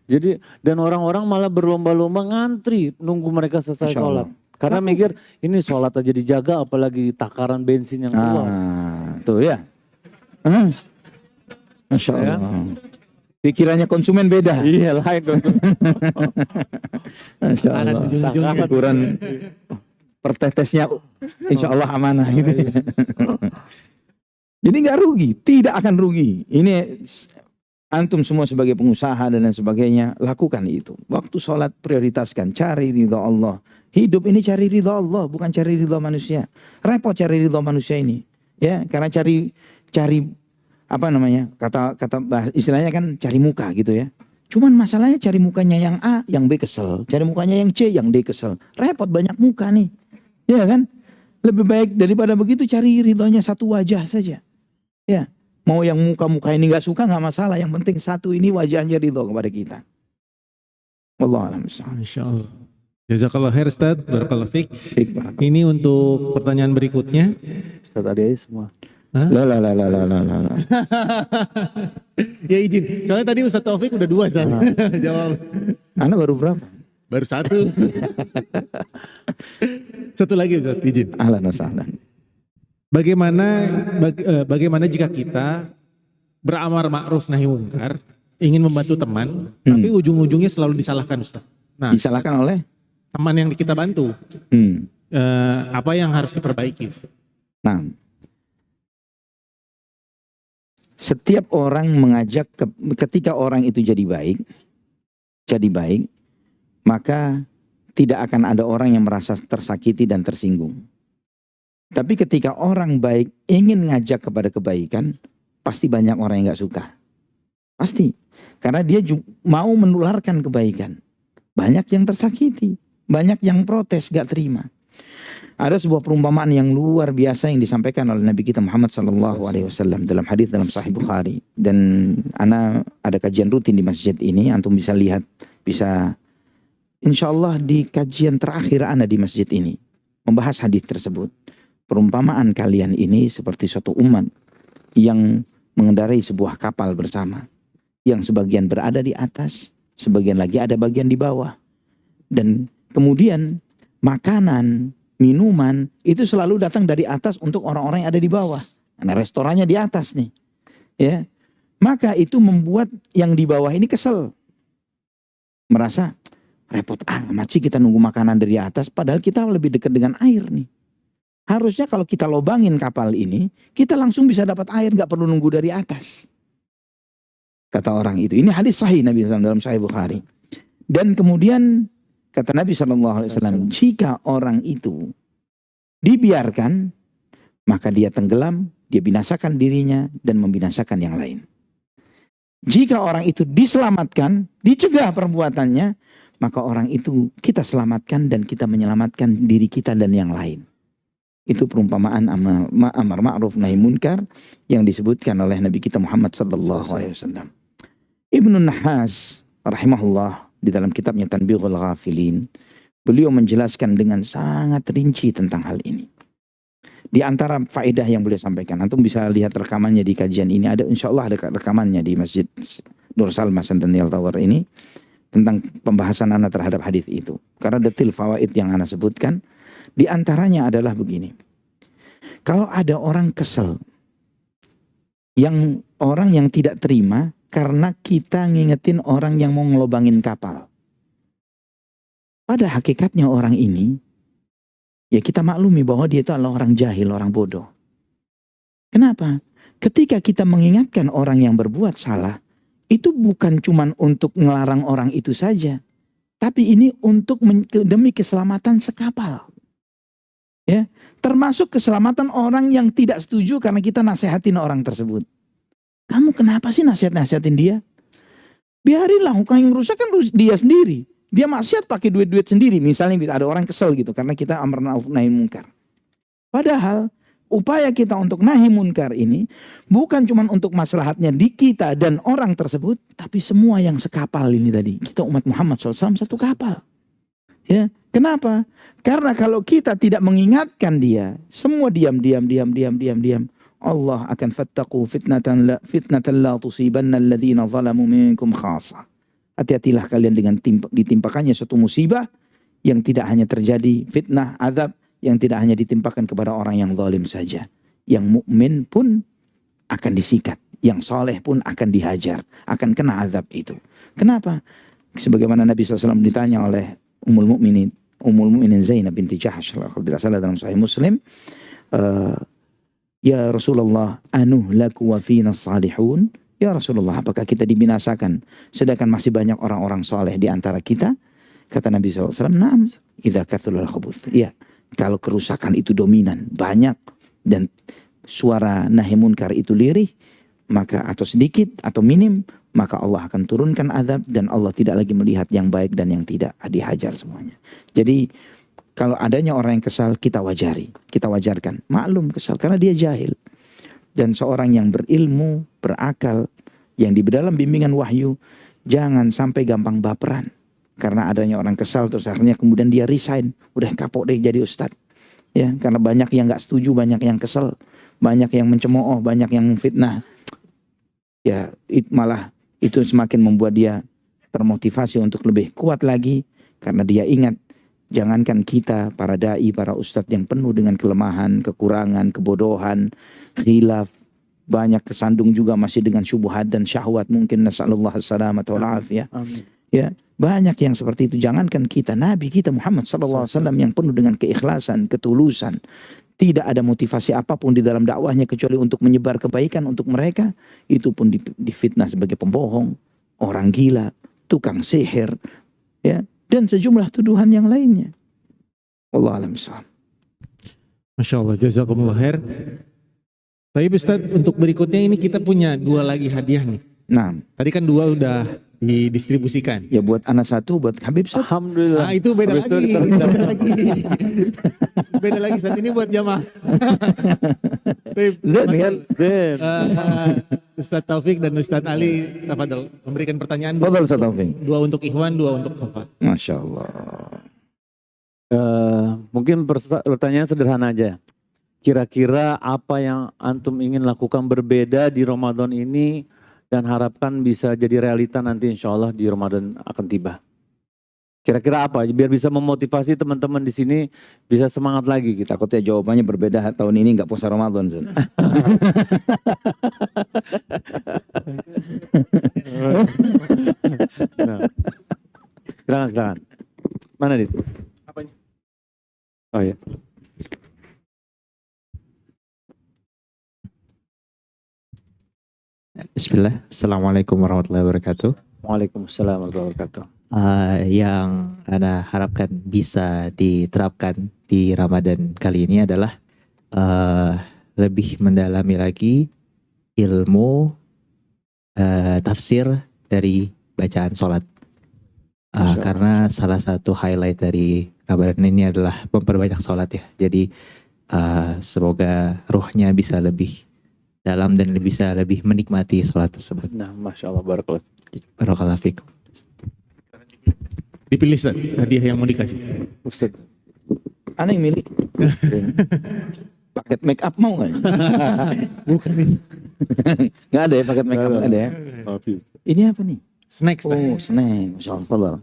Jadi dan orang-orang malah berlomba-lomba ngantri nunggu mereka selesai Masya Allah. sholat. Karena mikir ini sholat aja dijaga apalagi takaran bensin yang keluar. Tuh ya. Masya Allah. Pikirannya konsumen beda. Iya lain dong. Masya Allah. Ukuran pertetesnya insya Allah amanah gitu. Jadi nggak rugi, tidak akan rugi. Ini antum semua sebagai pengusaha dan lain sebagainya, lakukan itu. Waktu sholat prioritaskan, cari ridho Allah. Hidup ini cari ridho Allah, bukan cari ridho manusia. Repot cari ridho manusia ini, ya, karena cari apa namanya, kata istilahnya kan cari muka gitu ya. Cuman masalahnya cari mukanya yang A, yang B kesel. Cari mukanya yang C, yang D kesel. Repot banyak muka nih, ya kan? Lebih baik daripada begitu cari ridhonya satu wajah saja, ya. Mau yang muka-muka ini nggak suka nggak masalah. Yang penting satu ini wajahnya ridho kepada kita. Wallahu a'lam bishawab. Masya Allah. Jazakallah khair Ustaz, barakallahu fiik. Baik, barakallah. Ini untuk pertanyaan berikutnya. Ustaz aja semua. La. Ya izin, soalnya tadi Ustaz Taufik udah 2 Ustaz. Jawab. Anak baru berapa? Baru 1. Satu lagi Ustaz, izin. Ahlan wa sahlan. Bagaimana jika kita beramar ma'ruf nahi mungkar, ingin membantu teman, tapi ujung-ujungnya selalu disalahkan Ustaz. Nah, Disalahkan oleh teman yang kita bantu. Apa yang harus diperbaiki Ustaz? Nah, setiap orang mengajak ketika orang itu jadi baik, maka tidak akan ada orang yang merasa tersakiti dan tersinggung. Tapi ketika orang baik ingin ngajak kepada kebaikan, pasti banyak orang yang gak suka. Pasti. Karena dia mau menularkan kebaikan. Banyak yang tersakiti. Banyak yang protes, gak terima. Ada sebuah perumpamaan yang luar biasa yang disampaikan oleh Nabi kita Muhammad SAW dalam hadis dalam Sahih Bukhari. Dan ana ada kajian rutin di masjid ini. Antum bisa lihat, bisa insya Allah di kajian terakhir ana di masjid ini membahas hadis tersebut. Perumpamaan kalian ini seperti suatu umat yang mengendarai sebuah kapal bersama, yang sebagian berada di atas, sebagian lagi ada bagian di bawah. Dan kemudian makanan, minuman itu selalu datang dari atas untuk orang-orang yang ada di bawah. Karena restorannya di atas nih, ya. Maka itu membuat yang di bawah ini kesel, merasa repot amat sih kita nunggu makanan dari atas, padahal kita lebih dekat dengan air nih. Harusnya kalau kita lobangin kapal ini, kita langsung bisa dapat air, nggak perlu nunggu dari atas. Kata orang itu. Ini hadis sahih Nabi SAW dalam Sahih Bukhari. Dan kemudian kata Nabi SAW, jika orang itu dibiarkan, maka dia tenggelam, dia binasakan dirinya dan membinasakan yang lain. Jika orang itu diselamatkan, dicegah perbuatannya, maka orang itu kita selamatkan dan kita menyelamatkan diri kita dan yang lain. Itu perumpamaan amar ma'ruf nahi munkar yang disebutkan oleh Nabi kita Muhammad SAW. Ibnu Nahas rahimahullah di dalam kitabnya Tanbighul Ghafilin, beliau menjelaskan dengan sangat rinci tentang hal ini. Di antara faedah yang beliau sampaikan, antum bisa lihat rekamannya di kajian ini, ada insyaallah ada rekamannya di Masjid Nur Salma Centennial Tower ini tentang pembahasan ana terhadap hadis itu. Karena detil fawaid yang ana sebutkan, di antaranya adalah begini. Kalau ada orang kesel, orang yang tidak terima karena kita ngingetin orang yang mau ngelobangin kapal. Pada hakikatnya orang ini, ya kita maklumi bahwa dia itu adalah orang jahil, orang bodoh. Kenapa? ketika kita mengingatkan orang yang berbuat salah, itu bukan cuman untuk ngelarang orang itu saja, tapi ini untuk demi keselamatan sekapal. Ya, termasuk keselamatan orang yang tidak setuju karena kita nasihatin orang tersebut. Kamu kenapa sih nasihatin dia? Biarinlah, yang rusak kan dia sendiri. Dia maksiat pakai duit-duit sendiri. Misalnya ada orang kesel gitu karena kita amar ma'ruf nahi munkar. Padahal upaya kita untuk nahi munkar ini bukan cuma untuk maslahatnya di kita dan orang tersebut, tapi semua yang sekapal ini tadi. Kita umat Muhammad SAW satu kapal. Ya, kenapa? Karena kalau kita tidak mengingatkan dia, semua diam. Allah akan fattaqu fitnatan la tusibanna alladhina zalamu minkum khassa. Hati-hatilah kalian dengan ditimpakannya suatu musibah yang tidak hanya terjadi fitnah, azab yang tidak hanya ditimpakan kepada orang yang zalim saja. Yang mukmin pun akan disikat, yang soleh pun akan dihajar, akan kena azab itu. Kenapa? Sebagaimana Nabi SAW ditanya oleh Ummul Mukminin Zainab binti Jahsh, kalau tidak salah dalam Sahih Muslim, ya Rasulullah, anuhlaku wa fina salihun. Ya Rasulullah, apakah kita dibinasakan sedangkan masih banyak orang-orang soleh di antara kita? Kata Nabi SAW, naam, idza kathulul khubuth. Ya, kalau kerusakan itu dominan, banyak, dan suara nahi munkar itu lirih, maka atau sedikit atau minim, maka Allah akan turunkan azab dan Allah tidak lagi melihat yang baik dan yang tidak, dihajar semuanya. Jadi kalau adanya orang yang kesal, kita wajarkan. Maklum kesal karena dia jahil. Dan seorang yang berilmu, berakal, yang di dalam bimbingan wahyu, jangan sampai gampang baperan. Karena adanya orang kesal terus akhirnya kemudian dia resign, udah kapok deh jadi ustadz. Ya, karena banyak yang nggak setuju, banyak yang kesel, banyak yang mencemooh, banyak yang fitnah. Ya, malah itu semakin membuat dia termotivasi untuk lebih kuat lagi. Karena dia ingat, jangankan kita, para da'i, para ustadz yang penuh dengan kelemahan, kekurangan, kebodohan, khilaf, banyak kesandung juga masih dengan syubhat dan syahwat. Mungkin nasallallahu as-salamata wal afiyah. Ya, banyak yang seperti itu. Jangankan kita, Nabi kita Muhammad SAW yang penuh dengan keikhlasan, ketulusan. Tidak ada motivasi apapun di dalam dakwahnya kecuali untuk menyebar kebaikan untuk mereka. Itu pun difitnah sebagai pembohong, orang gila, tukang sihir, ya, dan sejumlah tuduhan yang lainnya. Wallahu a'lam bishawab. Masya Allah, jazakumullah khair. Tapi Ustaz, untuk berikutnya ini kita punya 2 lagi hadiah nih. Nah, Tadi kan 2 udah didistribusikan. ya buat anak 1, buat Habib 1. Alhamdulillah. Nah itu beda Habis itu lagi. ditaruh- Beda lagi. Beda lagi, saat ini buat jamaah. Zain. Ustaz Taufik dan Ustaz Ali, tafadhol memberikan pertanyaan. Fadhal Ustaz Taufik. 2 untuk Ikhwan, 2 untuk Khofat. Masya Allah. Mungkin pertanyaan sederhana aja. Kira-kira apa yang antum ingin lakukan berbeda di Ramadan ini dan harapkan bisa jadi realita nanti insya Allah di Ramadan akan tiba. Kira-kira apa? Biar bisa memotivasi teman-teman di sini bisa semangat lagi kita. Takutnya jawabannya berbeda tahun ini nggak puasa Ramadan. Zul. Nah. Silakan. Mana dit? Apanya? Oh ya. Bismillah, Assalamualaikum warahmatullahi wabarakatuh. Waalaikumsalam warahmatullahi wabarakatuh. Yang Anda harapkan bisa diterapkan di Ramadan kali ini adalah lebih mendalami lagi ilmu tafsir dari bacaan sholat. Karena salah satu highlight dari Ramadan ini adalah memperbanyak sholat ya. Jadi semoga ruhnya bisa lebih dalam dan bisa lebih menikmati sholat tersebut. Nah, Masya Allah, barakallah. Barakallahu fikum. Dipilih Ustaz, hadiah yang mau dikasih. Ustaz. Aneh yang milih. Paket make up mau nggak? Bukan. Nggak ada ya paket make up, nggak ada ya. Ini apa nih? Snack Ustaz. Oh, snack. Masya Allah. Fadhal.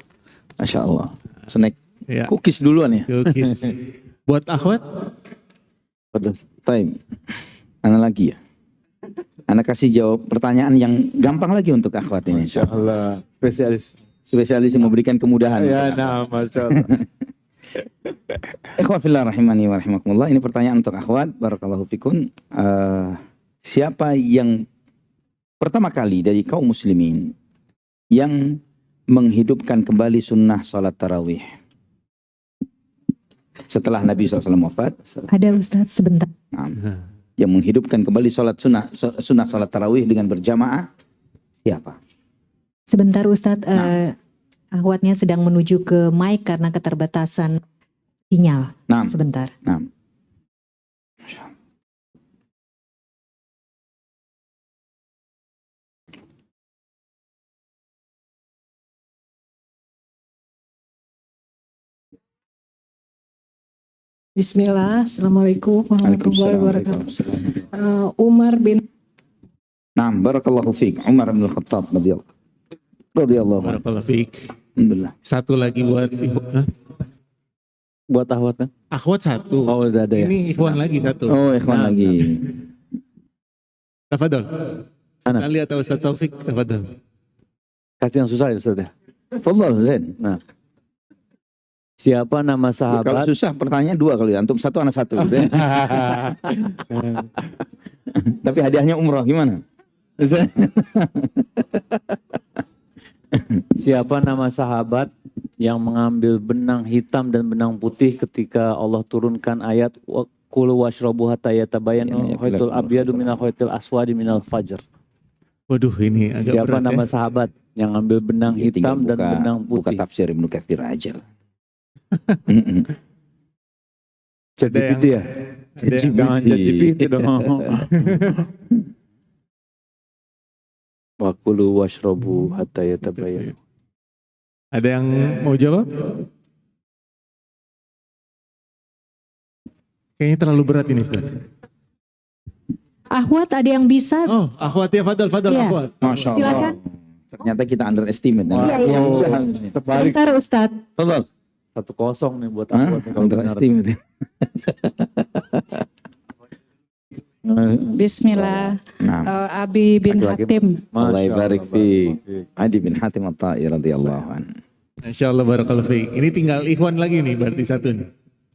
Masya Allah. Snack. Ya. Cookies duluan ya. Cookies. Buat Akhwat, Time. Ana lagi ya. Ana kasih jawab pertanyaan yang gampang lagi untuk akhwat ini. Masya Allah. Spesialis yang memberikan kemudahan. Ya, nah, Masya Allah. Ikhwan fillah rahimani wa rahimakumullah. Ini pertanyaan untuk akhwat. Barakallahu fikun. siapa yang pertama kali dari kaum muslimin yang menghidupkan kembali sunnah salat tarawih setelah Nabi SAW wafat? Ada Ustadz sebentar. Nah, yang menghidupkan kembali sunnah salat tarawih dengan berjamaah siapa? Sebentar Ustadz, akhwatnya sedang menuju ke mic karena keterbatasan sinyal. Nah, Sebentar. nah. Bismillah, Assalamualaikum warahmatullahi wabarakatuh. Umar bin Naam, barakallahu fiik. Umar bin Khattab radhiyallahu anhu. Barakallahu fiik. Alhamdulillah. Satu lagi buat Buat akhwatnya. akhwat satu. Oh, udah ada ya. Ini ikhwan lagi satu. Oh, ikhwan Nah, lagi. Tafadhol. Ana. Ali atau Ustaz Taufik, tafadhol. Kasih yang susah ya Ustaz ya. Fadhal Zain. Nah. Siapa nama Ya, kalau sahabat? susah pertanyaan dua kali. Antum satu, anak satu. Tapi hadiahnya umroh gimana? Siapa nama sahabat yang mengambil benang hitam dan benang putih ketika Allah turunkan ayat kulu washrabu hatta yatabayyana khaytul abyadu minal khaytil aswadi minal fajr. Waduh, ini agak Siapa berat nama ya. sahabat yang ambil benang Ya, tinggal hitam dan benang buka putih? tafsir Ibnu Katsir aja lah. ChatGPT ya? Ada yang- Jangan ChatGPT dong. Wa kulu washrabu hatta yatabayyana. Ada yang mau jawab? Kayaknya terlalu berat ini, Ustaz. Akhwat ada yang bisa? Oh, akhwat ya, fadal, Iya. akhwat. Masya Allah. Silakan. Ternyata kita underestimate. Iya, iya. Terbalik. Sebentar Ustadz. Fadal. 1-0 nih buat Hah? akhwat nih kalau benar. Underestimate. Bismillah, Nah, Abi bin Laki-laki. Hatim. Allah Masya barik Allah, fi barik. Adi bin Hatim At-Ta'i radhiyallahu anhu. Insya Allah barakallahu fiik. Ini tinggal ikhwan lagi nih, berarti satu nih.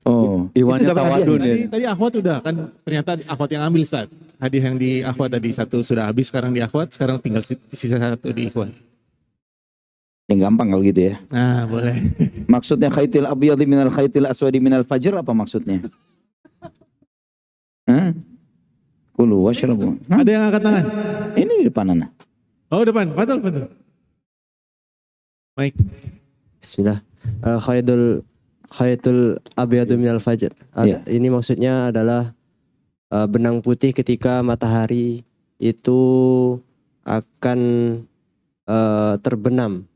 Oh, Iwannya itu dapat hadiah. tawadun ya. Tadi akhwat udah kan, ternyata akhwat yang ambil, Ustaz. Hadiah yang di akhwat tadi satu sudah habis, sekarang di akhwat, sekarang tinggal sisa satu di ikhwan. Yang gampang kalau gitu ya. Nah, boleh. Maksudnya khaytil abyadi minal khaytil aswadi minal fajr apa maksudnya? Hah? Kulu washrabu. Nah, Ada yang angkat tangan? ini di depan anak. Oh, depan. Fadal. Baik. Bismillah. Khaytul abyadu minal fajr. Iya. Ini maksudnya adalah benang putih ketika matahari itu akan terbenam.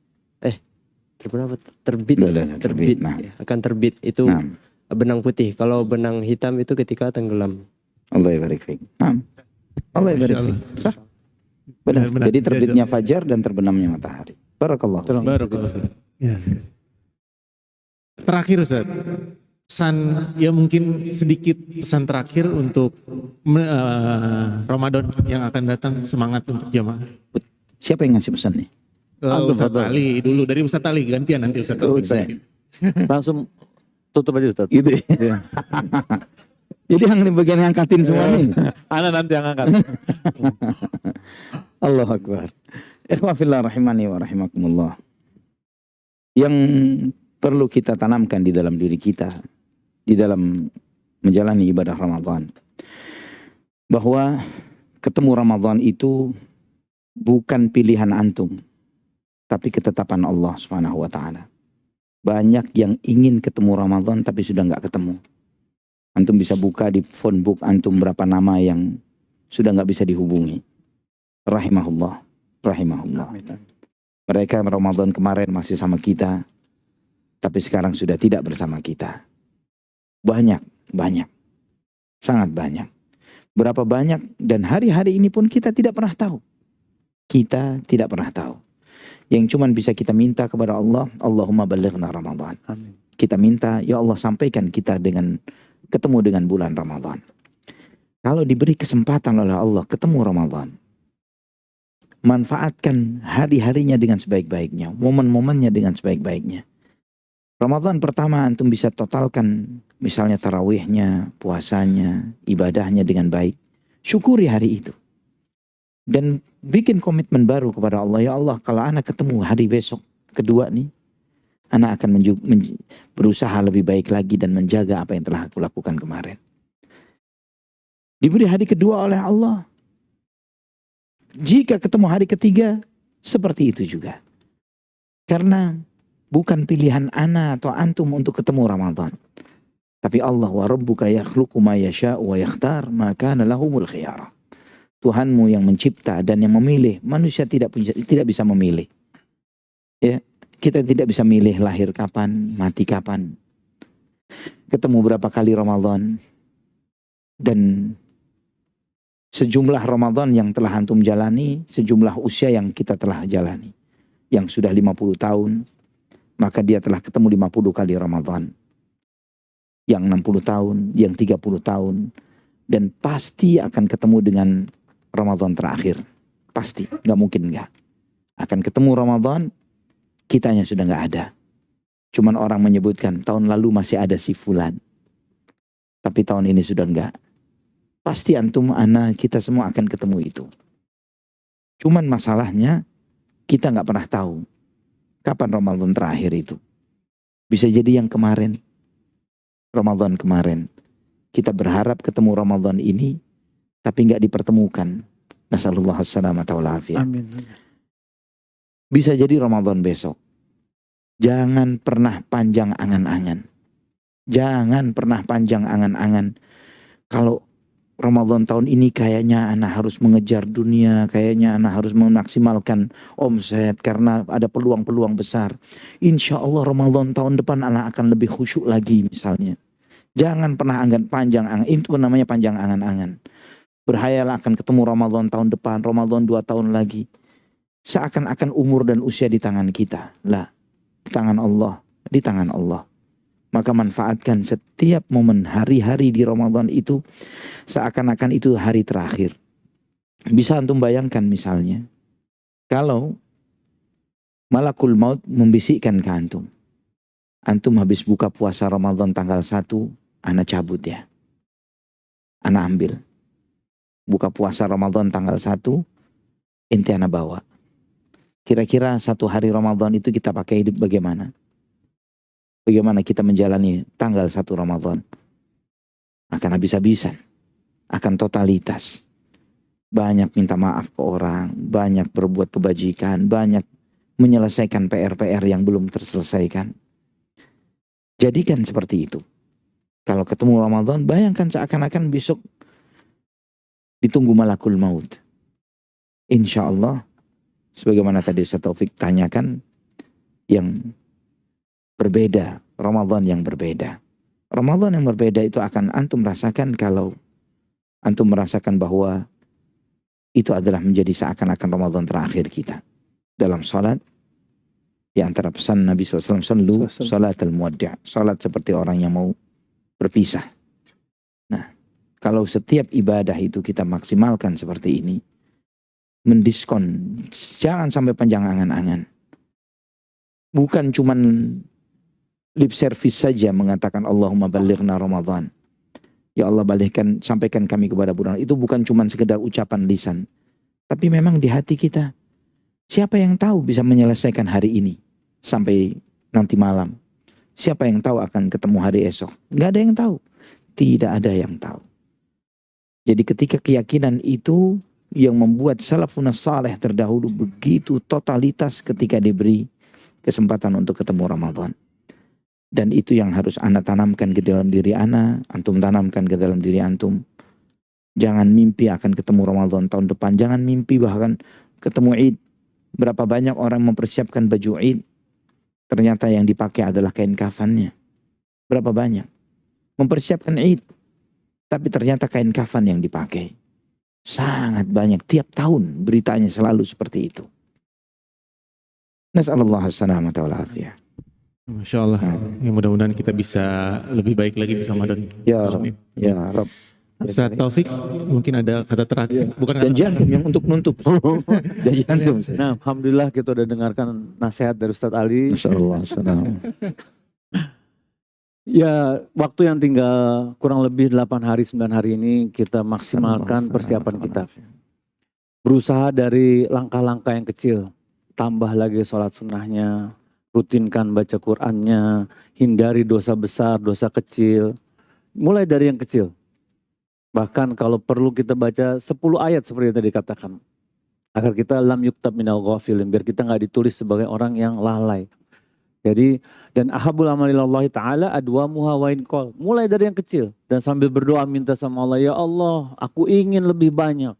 Terbenam apa? Terbit. Udah, terbit. Nah. Ya, akan terbit itu Nah, benang putih. Kalau benang hitam itu ketika tenggelam. Allah barik fiik. Nah. Allah barik Masya Allah. fiik. Sah. Benar. Benar. Jadi terbitnya fajar dan terbenamnya matahari. Barakallah. Barakallahu fiik. Ya. Terakhir, Ustaz. Pesan, ya mungkin sedikit pesan terakhir untuk Ramadan yang akan datang, semangat untuk jamaah. Siapa yang ngasih pesan nih? Ustaz Ali dulu, dari Ustaz Ali, gantian nanti Ustaz Taufik. saya. Langsung tutup aja Ustaz. Gitu ya. Jadi yang di bagian ngangkatin semua nih. Ana nanti yang angkat. Allahu Akbar. Ikhwah fillah rahimani wa rahimakumullah. Yang perlu kita tanamkan di dalam diri kita, di dalam menjalani ibadah Ramadan, bahwa ketemu Ramadan itu bukan pilihan antum, tapi ketetapan Allah Subhanahu wa taala. Banyak yang ingin ketemu Ramadan tapi sudah nggak ketemu. Antum bisa buka di phone book antum berapa nama yang sudah nggak bisa dihubungi. Rahimahullah, rahimahullah. Mereka Ramadan kemarin masih sama kita, tapi sekarang sudah tidak bersama kita. Banyak, sangat banyak. Berapa banyak, dan hari-hari ini pun kita tidak pernah tahu. Kita tidak pernah tahu. Yang cuman bisa kita minta kepada Allah, Allahumma balighna Ramadan. Amin. Kita minta, ya Allah sampaikan kita ketemu dengan bulan Ramadan. Kalau diberi kesempatan oleh Allah ketemu Ramadan, manfaatkan hari-harinya dengan sebaik-baiknya, momen-momennya dengan sebaik-baiknya. Ramadan pertama antum bisa totalkan, misalnya tarawihnya, puasanya, ibadahnya dengan baik. Syukuri hari itu. Dan bikin komitmen baru kepada Allah. Ya Allah, kalau anak ketemu hari besok kedua nih, anak akan berusaha lebih baik lagi dan menjaga apa yang telah aku lakukan kemarin. Diberi hari kedua oleh Allah. Jika ketemu hari ketiga, seperti itu juga. Karena bukan pilihan ana atau antum untuk ketemu Ramadan. Tapi Allah wa rabbuka yakhluqu ma yasha'u wa yakhtar ma kana lahumul khiyarah. Tuhanmu yang mencipta dan yang memilih. Manusia tidak bisa memilih. Ya, kita tidak bisa milih lahir kapan, mati kapan. Ketemu berapa kali Ramadan. Dan sejumlah Ramadan yang telah antum jalani, sejumlah usia yang kita telah jalani. Yang sudah 50 tahun, maka dia telah ketemu 50 kali Ramadan. Yang 60 tahun, yang 30 tahun. Dan pasti akan ketemu dengan Ramadan terakhir. Pasti, gak mungkin gak. Akan ketemu Ramadan, kitanya sudah gak ada. Cuman orang menyebutkan, tahun lalu masih ada si fulan. Tapi tahun ini sudah enggak. Pasti antum, ana, kita semua akan ketemu itu. Cuman masalahnya, kita nggak pernah tahu kapan Ramadan terakhir itu. Bisa jadi yang kemarin, Ramadan kemarin. Kita berharap ketemu Ramadan ini, tapi nggak dipertemukan. Nasallallahu assalamata wal afiyah. Amin. Bisa jadi Ramadan besok. Jangan pernah panjang angan-angan. Jangan pernah panjang angan-angan. Kalau Ramadan tahun ini kayaknya anak harus mengejar dunia, kayaknya anak harus memaksimalkan omset karena ada peluang-peluang besar. Insya Allah Ramadan tahun depan anak akan lebih khusyuk lagi misalnya. Jangan pernah angan panjang angan, itu namanya panjang angan-angan. Berhayalah akan ketemu Ramadan tahun depan, Ramadan 2 tahun lagi. Seakan-akan umur dan usia di tangan kita. Lah, di tangan Allah, di tangan Allah. Maka manfaatkan setiap momen hari-hari di Ramadan itu seakan-akan itu hari terakhir. Bisa antum bayangkan misalnya, kalau Malakul Maut membisikkan ke antum. Antum habis buka puasa Ramadan tanggal 1, ana cabut ya. Ana ambil. Buka puasa Ramadan tanggal 1, ente ana bawa. Kira-kira 1 hari Ramadan itu kita pakai hidup bagaimana? Bagaimana kita menjalani tanggal 1 Ramadan? Akan habis-habisan. Akan totalitas. Banyak minta maaf ke orang. Banyak berbuat kebajikan. Banyak menyelesaikan PR-PR yang belum terselesaikan. Jadikan seperti itu. Kalau ketemu Ramadan, bayangkan seakan-akan besok ditunggu Malakul Maut. Insya Allah, sebagaimana tadi Ustaz Taufik tanyakan, yang berbeda, Ramadan yang berbeda. Ramadan yang berbeda itu akan antum rasakan kalau antum merasakan bahwa itu adalah menjadi seakan-akan Ramadan terakhir kita. Dalam salat, di antara pesan Nabi SAW, sallu salatul muwaddi', salat seperti orang yang mau berpisah. Nah, kalau setiap ibadah itu kita maksimalkan seperti ini, mendiskon, jangan sampai panjang angan-angan. Bukan cuman lip service saja mengatakan Allahumma balighna Ramadan. Ya Allah sampaikan kami kepada bulan. Itu bukan cuma sekedar ucapan lisan. Tapi memang di hati kita. Siapa yang tahu bisa menyelesaikan hari ini sampai nanti malam? Siapa yang tahu akan ketemu hari esok? Gak ada yang tahu. Tidak ada yang tahu. Jadi ketika keyakinan itu yang membuat salafun saleh terdahulu begitu totalitas ketika diberi kesempatan untuk ketemu Ramadan. Dan itu yang harus ana tanamkan ke dalam diri ana, antum tanamkan ke dalam diri antum. Jangan mimpi akan ketemu Ramadan tahun depan. Jangan mimpi bahkan ketemu Id. Berapa banyak orang mempersiapkan baju Id. Ternyata yang dipakai adalah kain kafannya. Berapa banyak. Mempersiapkan Id. Tapi ternyata kain kafan yang dipakai. Sangat banyak. Tiap tahun beritanya selalu seperti itu. Nas'alullah as-salamata wal afiyah. Masya Allah. Ya, mudah-mudahan kita bisa lebih baik lagi di Ramadan. Ya Rabb. Ustaz Taufik, mungkin ada kata terakhir. Bukan Dan jantung yang untuk nutup. Dan jantung. Nah, alhamdulillah kita udah dengarkan nasihat dari Ustadz Ali. Masya Allah. Ya, waktu yang tinggal kurang lebih 8 hari, 9 hari ini kita maksimalkan persiapan kita. berusaha dari langkah-langkah yang kecil, tambah lagi sholat sunnahnya, rutinkan baca Qur'annya, hindari dosa besar, dosa kecil, mulai dari yang kecil. Bahkan kalau perlu kita baca 10 ayat seperti yang tadi dikatakan, agar kita lam yuktab minal ghafilin, biar kita nggak ditulis sebagai orang yang lalai. Jadi, dan ahabul amalillahi ta'ala adwamuha wa in qol. Mulai dari yang kecil dan sambil berdoa minta sama Allah, ya Allah, aku ingin lebih banyak.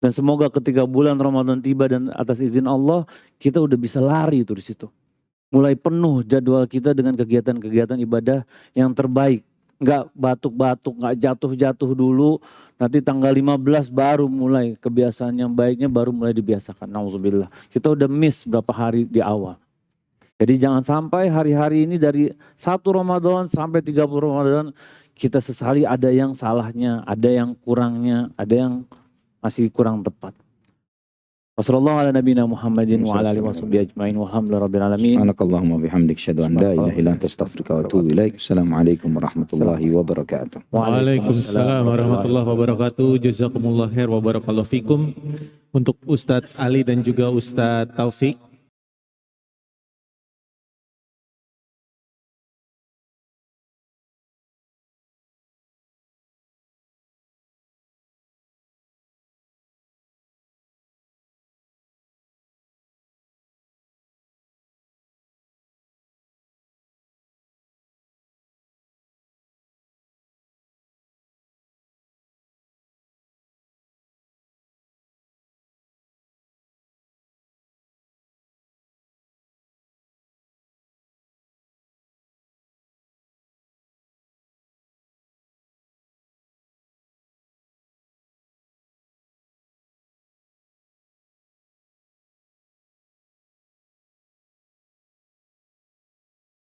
Dan semoga ketika bulan Ramadan tiba dan atas izin Allah, kita udah bisa lari itu di situ. Mulai penuh jadwal kita dengan kegiatan-kegiatan ibadah yang terbaik. Enggak batuk-batuk, enggak jatuh-jatuh dulu. Nanti tanggal 15 baru mulai kebiasaan yang baiknya baru mulai dibiasakan. Nauzubillah. Kita udah miss berapa hari di awal. Jadi jangan sampai hari-hari ini dari 1 Ramadan sampai 30 Ramadan kita sesali ada yang salahnya, ada yang kurangnya, ada yang masih kurang tepat. Wassallallahu ala nabiyina Muhammadin wa ala alihi washabihi ajmain walhamdulillahi rabbil alamin. Subhanakallahumma bihamdik asyhadu an la ilaha illa anta astaghfiruka wa atubu ilaik. Assalamualaikum warahmatullahi wabarakatuh. Waalaikumsalam warahmatullahi wabarakatuh. Jazakumullah khair wa barakallahu fikum. Untuk Ustadz Ali dan juga Ustadz Taufik,